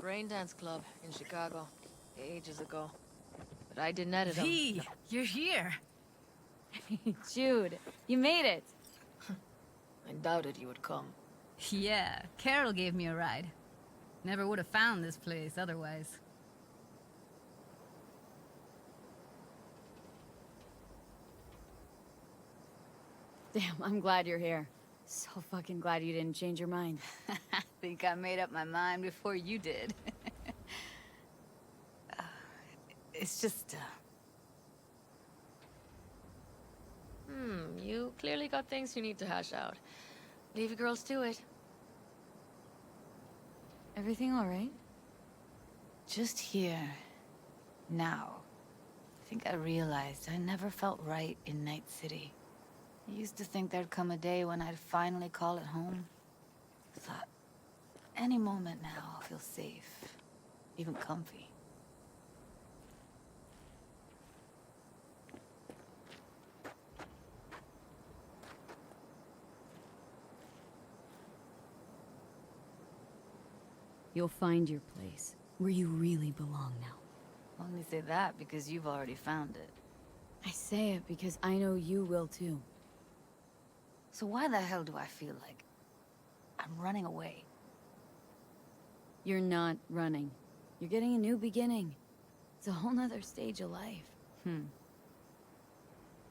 Brain Dance Club in Chicago, ages ago. But I didn't edit them. V, you're here. Jude, you made it. I doubted you would come. Yeah, Carol gave me a ride. Never would have found this place otherwise. Damn, I'm glad you're here. So fucking glad you didn't change your mind. Think I made up my mind before you did. It's just, You clearly got things you need to hash out. Leave you girls to it. Everything all right? just here, now. I think I realized I never felt right in Night City. I used to think there'd come a day when I'd finally call it home. I thought, any moment now I'll feel safe, even comfy. You'll find your place, where you really belong now. Only say that because you've already found it. I say it because I know you will too. So why the hell do I feel like I'm running away? You're not running. You're getting a new beginning. It's a whole nother stage of life.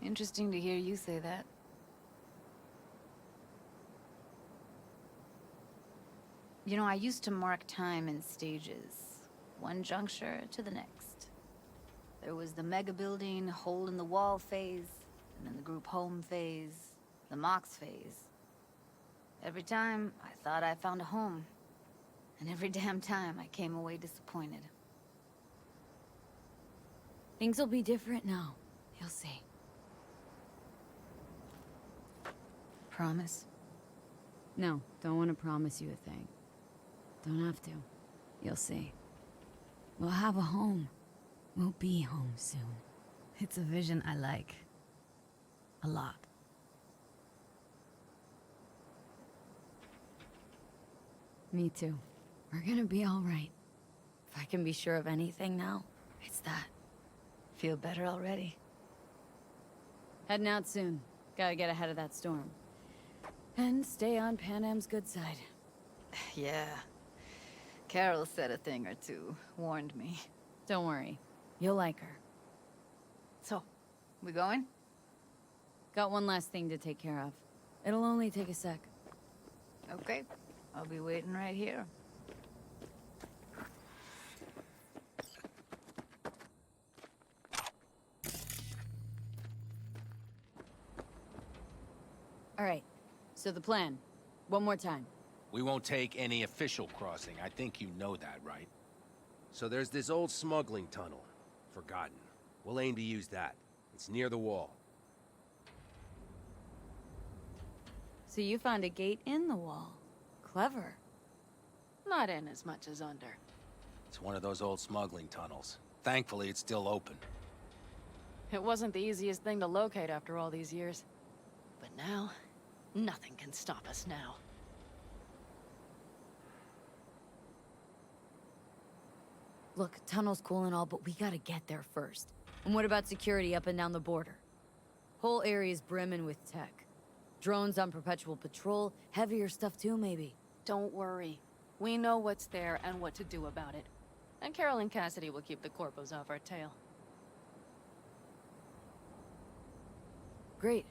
Interesting to hear you say that. You know, I used to mark time in stages, one juncture to the next. There was the mega building, hole in the wall phase, and then the group home phase, the Mox phase. Every time, I thought I found a home. And every damn time, I came away disappointed. Things will be different now. You'll see. Promise? No, don't want to promise you a thing. Don't have to. You'll see. We'll have a home. We'll be home soon. It's a vision I like. A lot. Me too. We're gonna be all right. If I can be sure of anything now, It's that. Feel better already. Heading out soon. Gotta get ahead of that storm. And stay on Panam's good side. Yeah. Carol said a thing or two. Warned me. Don't worry. You'll like her. So, we going? Got one last thing to take care of. It'll only take a sec. Okay. I'll be waiting right here. All right. So the plan. One more time. We won't take any official crossing. I think you know that, right? So there's this old smuggling tunnel. Forgotten. We'll aim to use that. It's near the wall. So you found a gate in the wall. Clever. Not in as much as under. It's one of those old smuggling tunnels. Thankfully, it's still open. It wasn't the easiest thing to locate after all these years. But now, nothing can stop us now. Look, tunnel's cool and all, but we gotta get there first. And what about security up and down the border? Whole area's brimming with tech. Drones on perpetual patrol, heavier stuff too, maybe. Don't worry. We know what's there and what to do about it. And Carol and Cassidy will keep the corpos off our tail. Great.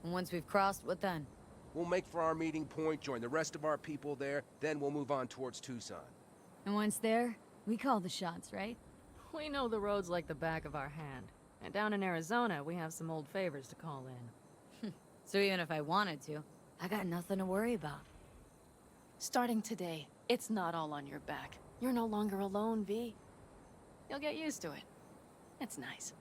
And once we've crossed, what then? We'll make for our meeting point, join the rest of our people there, then we'll move on towards Tucson. And once there, we call the shots, right? We know the roads like the back of our hand. And down in Arizona, we have some old favors to call in. So even if I wanted to, I got nothing to worry about. Starting today, it's not all on your back. You're no longer alone, V. You'll get used to it. It's nice.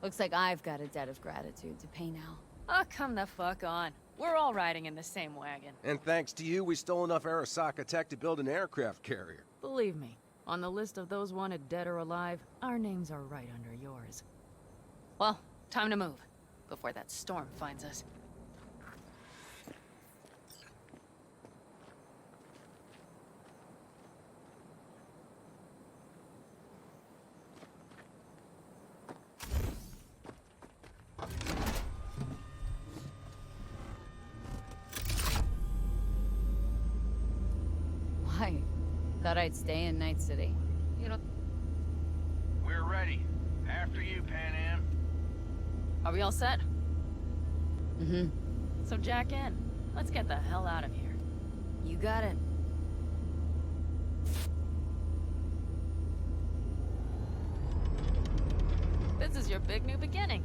Looks like I've got a debt of gratitude to pay now. Oh, come the fuck on. We're all riding in the same wagon. And thanks to you, we stole enough Arasaka tech to build an aircraft carrier. Believe me, on the list of those wanted dead or alive, our names are right under yours. Well, time to move, before that storm finds us. Why? Thought I'd stay in Night City. You know... We're ready. After you, Panam. Are we all set? Mm-hmm. So jack in. Let's get the hell out of here. You got it. This is your big new beginning.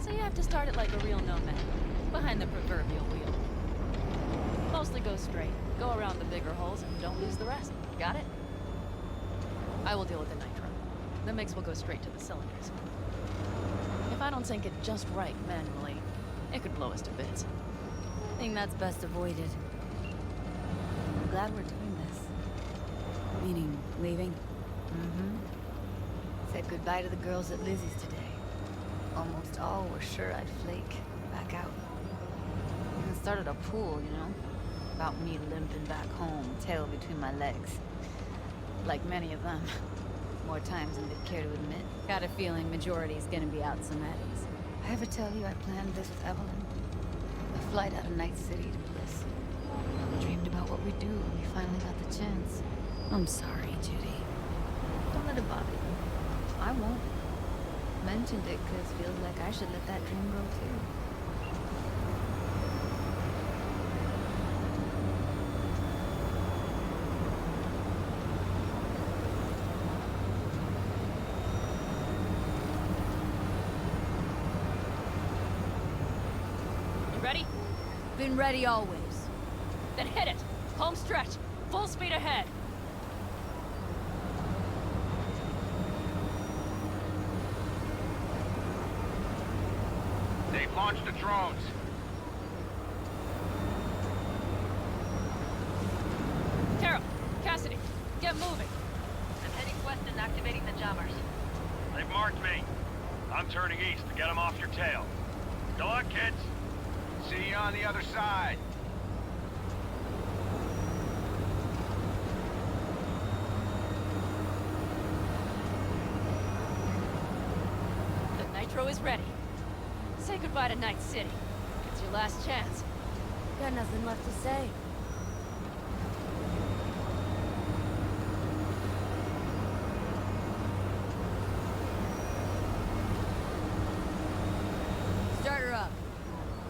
So you have to start it like a real nomad. Behind the proverbial wheel. Mostly go straight. Go around the bigger holes and don't lose the rest. Got it? I will deal with the nitro. The mix will go straight to the cylinders. If I don't sink it just right manually, it could blow us to bits. I think that's best avoided. I'm glad we're doing this. Meaning, leaving? Mm-hmm. Said goodbye to the girls at Lizzie's today. Almost all were sure I'd flake. Back out. Even started a pool, you know? About me limping back home, tail between my legs. Like many of them. More times than they'd care to admit. Got a feeling majority's gonna be out some eddies. I ever tell you I planned this with Evelyn? A flight out of Night City to Bliss. I dreamed about what we'd do when we finally got the chance. I'm sorry, Judy. Don't let it bother you. I won't. Mentioned it because it feels like I should let that dream grow too. Ready? Been ready always. Then hit it! Home stretch! Full speed ahead! They've launched the drones. Carol! Cassidy! Get moving! I'm heading west and activating the jammers. They've marked me. I'm turning east to get them off your tail. Good luck, kids. See you on the other side. Metro is ready. Say goodbye to Night City. It's your last chance. Got nothing left to say. Start her up.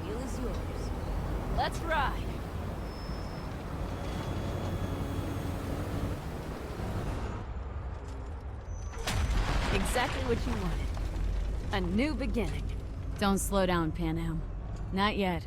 Wheel is yours. Let's ride. Exactly what you wanted. A new beginning. Don't slow down, Panam. Not yet.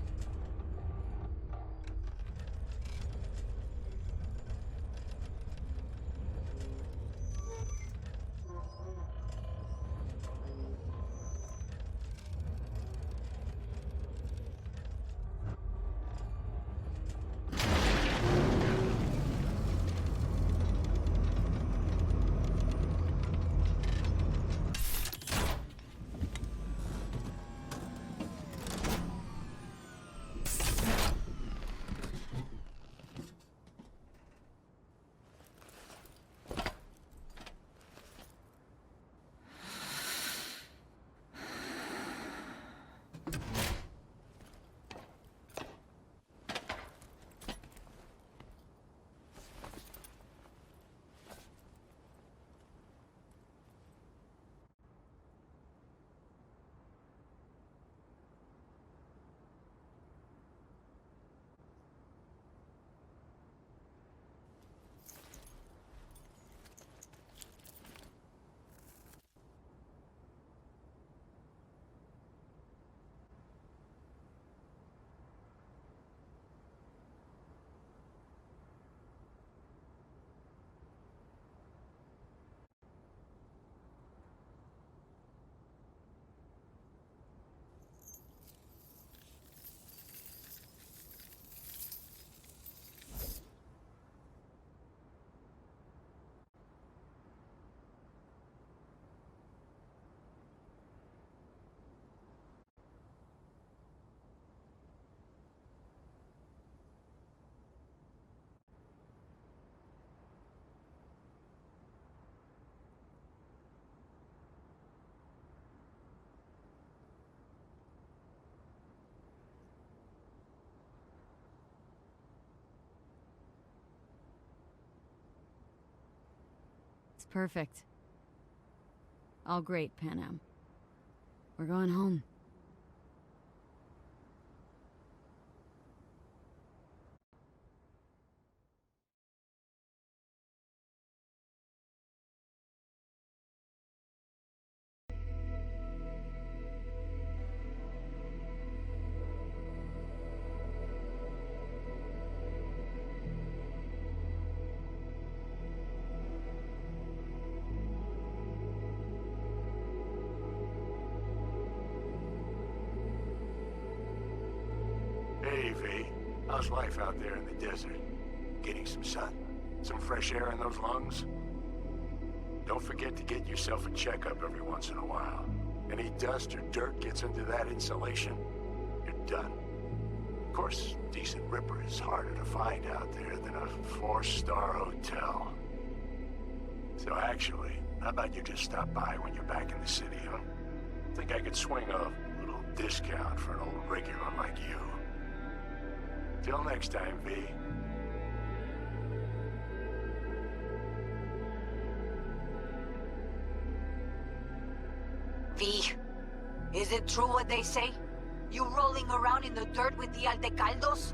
It's perfect. All great, Panam. We're going home. Hey, V. How's life out there in the desert? Getting some sun? Some fresh air in those lungs? Don't forget to get yourself a checkup every once in a while. Any dust or dirt gets into that insulation, you're done. Of course, decent ripper is harder to find out there than a 4-star hotel. So actually, how about you just stop by when you're back in the city, huh? Think I could swing a little discount for an old regular like you. Till next time, V. V, is it true what they say? You rolling around in the dirt with the Aldecaldos?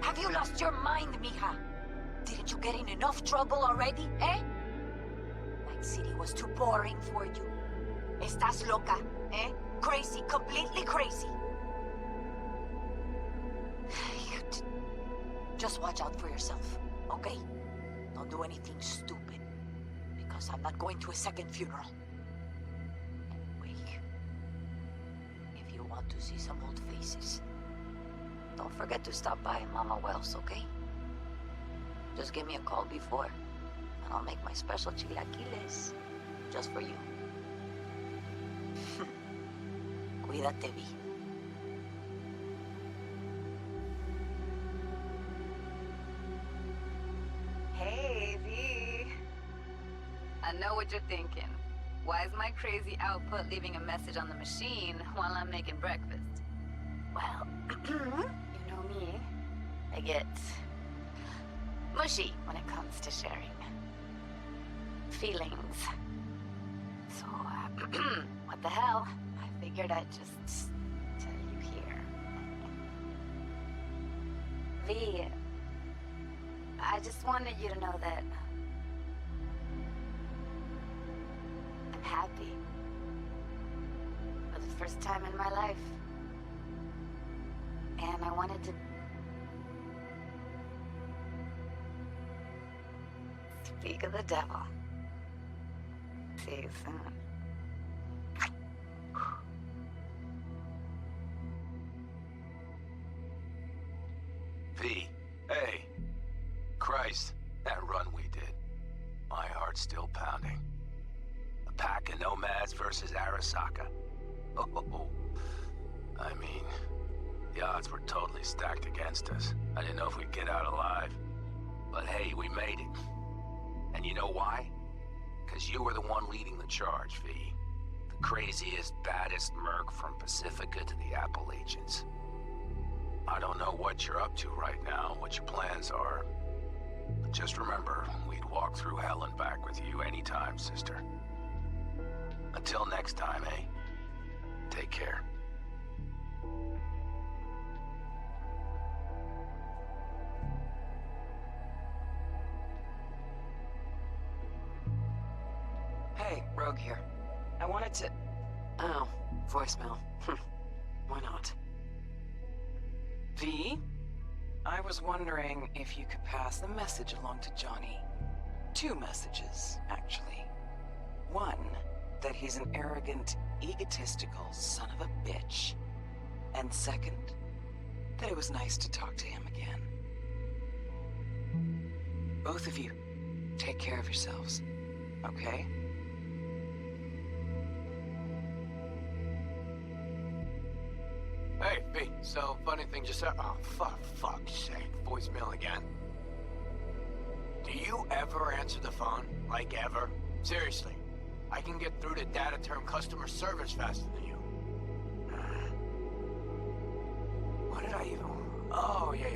Have you lost your mind, mija? Didn't you get in enough trouble already, eh? Night City was too boring for you. Estás loca, eh? Crazy, completely crazy. Just watch out for yourself, okay? Don't do anything stupid, because I'm not going to a second funeral. Anyway, if you want to see some old faces, don't forget to stop by Mama Wells, okay? Just give me a call before, and I'll make my special chilaquiles, just for you. Cuídate, Vi. Hey, V. I know what you're thinking. Why is my crazy output leaving a message on the machine while I'm making breakfast? Well, you know me. I get mushy when it comes to sharing feelings. So, what the hell? I figured I'd just tell you here. V, I just wanted you to know that I'm happy. For the first time in my life. And I wanted to speak of the devil. See you soon. V, hey. Christ, that run we did. My heart's still pounding. A pack of nomads versus Arasaka. Oh, I mean, the odds were totally stacked against us. I didn't know if we'd get out alive. But hey, we made it. And you know why? Because you were the one leading the charge, V. The craziest, baddest merc from Pacifica to the Appalachians. I don't know what you're up to right now, what your plans are. But just remember, we'd walk through hell and back with you anytime, sister. Until next time, eh? Take care. Hey, Rogue here. I wanted to... Oh, voicemail. Why not? V? I was wondering if you could pass the message along to Johnny. 2 messages, actually. One, that he's an arrogant, egotistical son of a bitch. And second, that it was nice to talk to him again. Both of you, take care of yourselves, okay? Hey, B, so funny thing just said. Oh, fuck's sake. Voicemail again. Do you ever answer the phone? Like, ever? Seriously. I can get through to data term customer service faster than you. What did I even... Oh, yeah.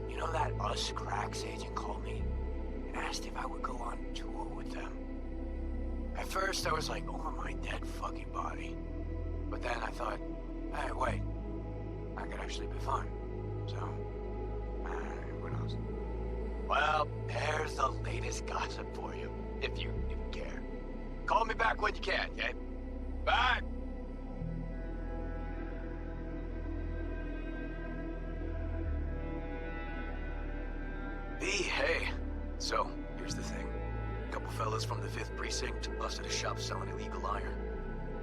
You know that Us Cracks agent called me and asked if I would go on tour with them. At first, I was like, over my dead fucking body. But then I thought, hey, wait, I could actually be fun. So, who knows? Well, there's the latest gossip for you, if you care. Call me back when you can, okay? Bye! Hey. So, here's the thing. A couple fellas from the 5th Precinct busted a shop selling illegal iron.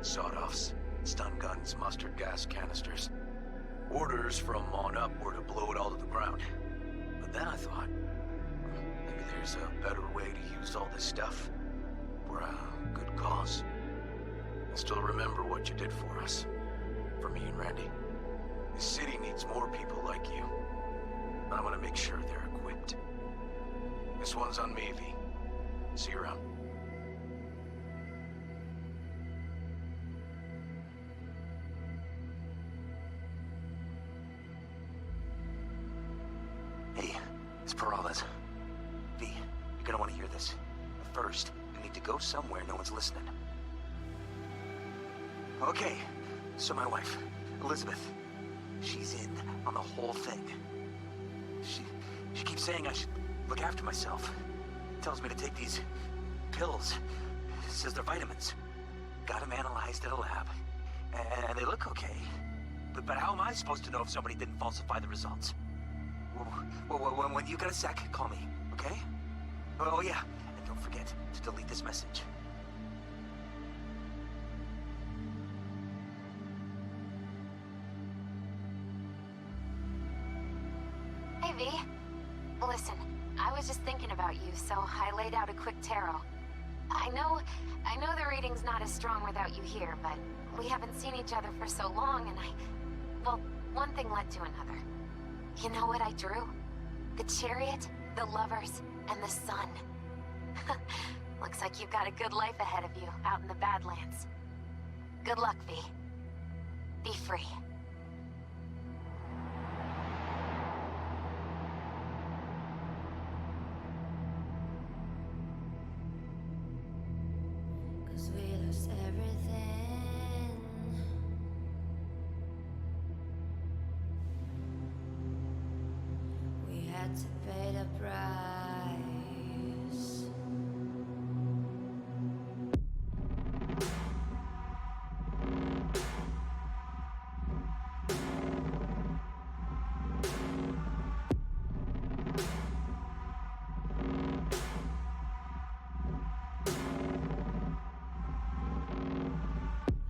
Sawed-offs, stun guns, mustard gas canisters. Orders from on up were to blow it all to the ground. But then I thought, maybe there's a better way to use all this stuff for a good cause. I still remember what you did for us. For me and Randy. This city needs more people like you. I'm gonna make sure they're equipped. This one's on me, V. See you around. Hey, it's Peralez. V, you're gonna want to hear this. But first, you need to go somewhere no one's listening. Okay, so my wife, Elizabeth, she's in on the whole thing. She keeps saying I should look after myself. Tells me to take these pills. Says they're vitamins. Got them analyzed at a lab. And they look okay. But how am I supposed to know if somebody didn't falsify the results? When you got a sec, call me, okay? Oh yeah, and don't forget to delete this message. Hey, V. Listen, I was just thinking about you, so I laid out a quick tarot. I know the reading's not as strong without you here, but we haven't seen each other for so long, and well, one thing led to another. You know what I drew? The chariot, the lovers, and the sun. Looks like you've got a good life ahead of you out in the Badlands. Good luck, V. Be free. Cause we lost everything. We had to pay the price.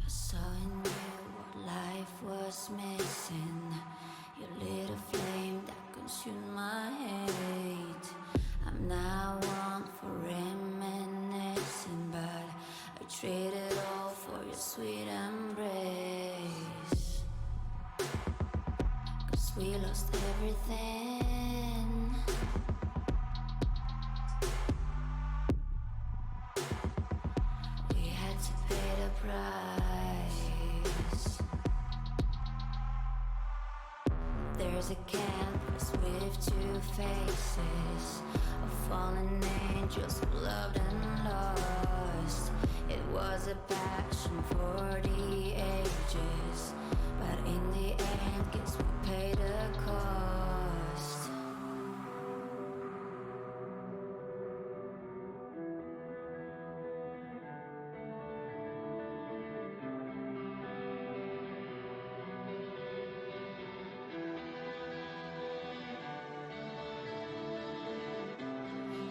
I saw in you what life was missing. You lit a flame that consumed my hate. I'm now one for reminiscing, but I traded all for your sweet embrace. Cause we lost everything. We had to pay the price. There's a canvas with two faces of fallen angels who loved and lost. It was a passion for the ages, but in the end, guess we paid the cost.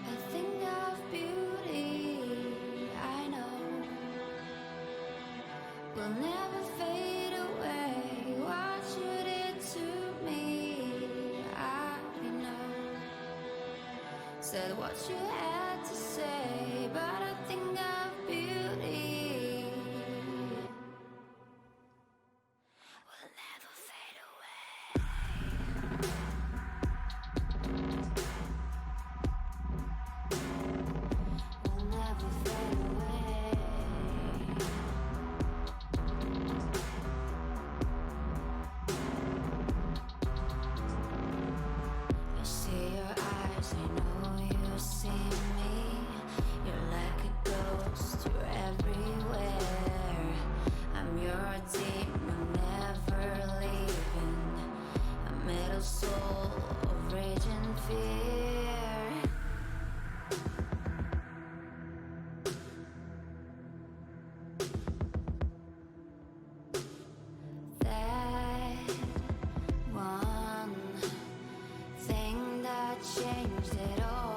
I think of beauty, I know, will never fade away. What you did to me, I know. Said what you had to say, but I think of beauty will never fade away. Will never fade away. I see your eyes, I know you see me. You're like a ghost, you're everywhere. I'm your demon, never leaving. A metal soul of rage and fear. That one thing that changed it all.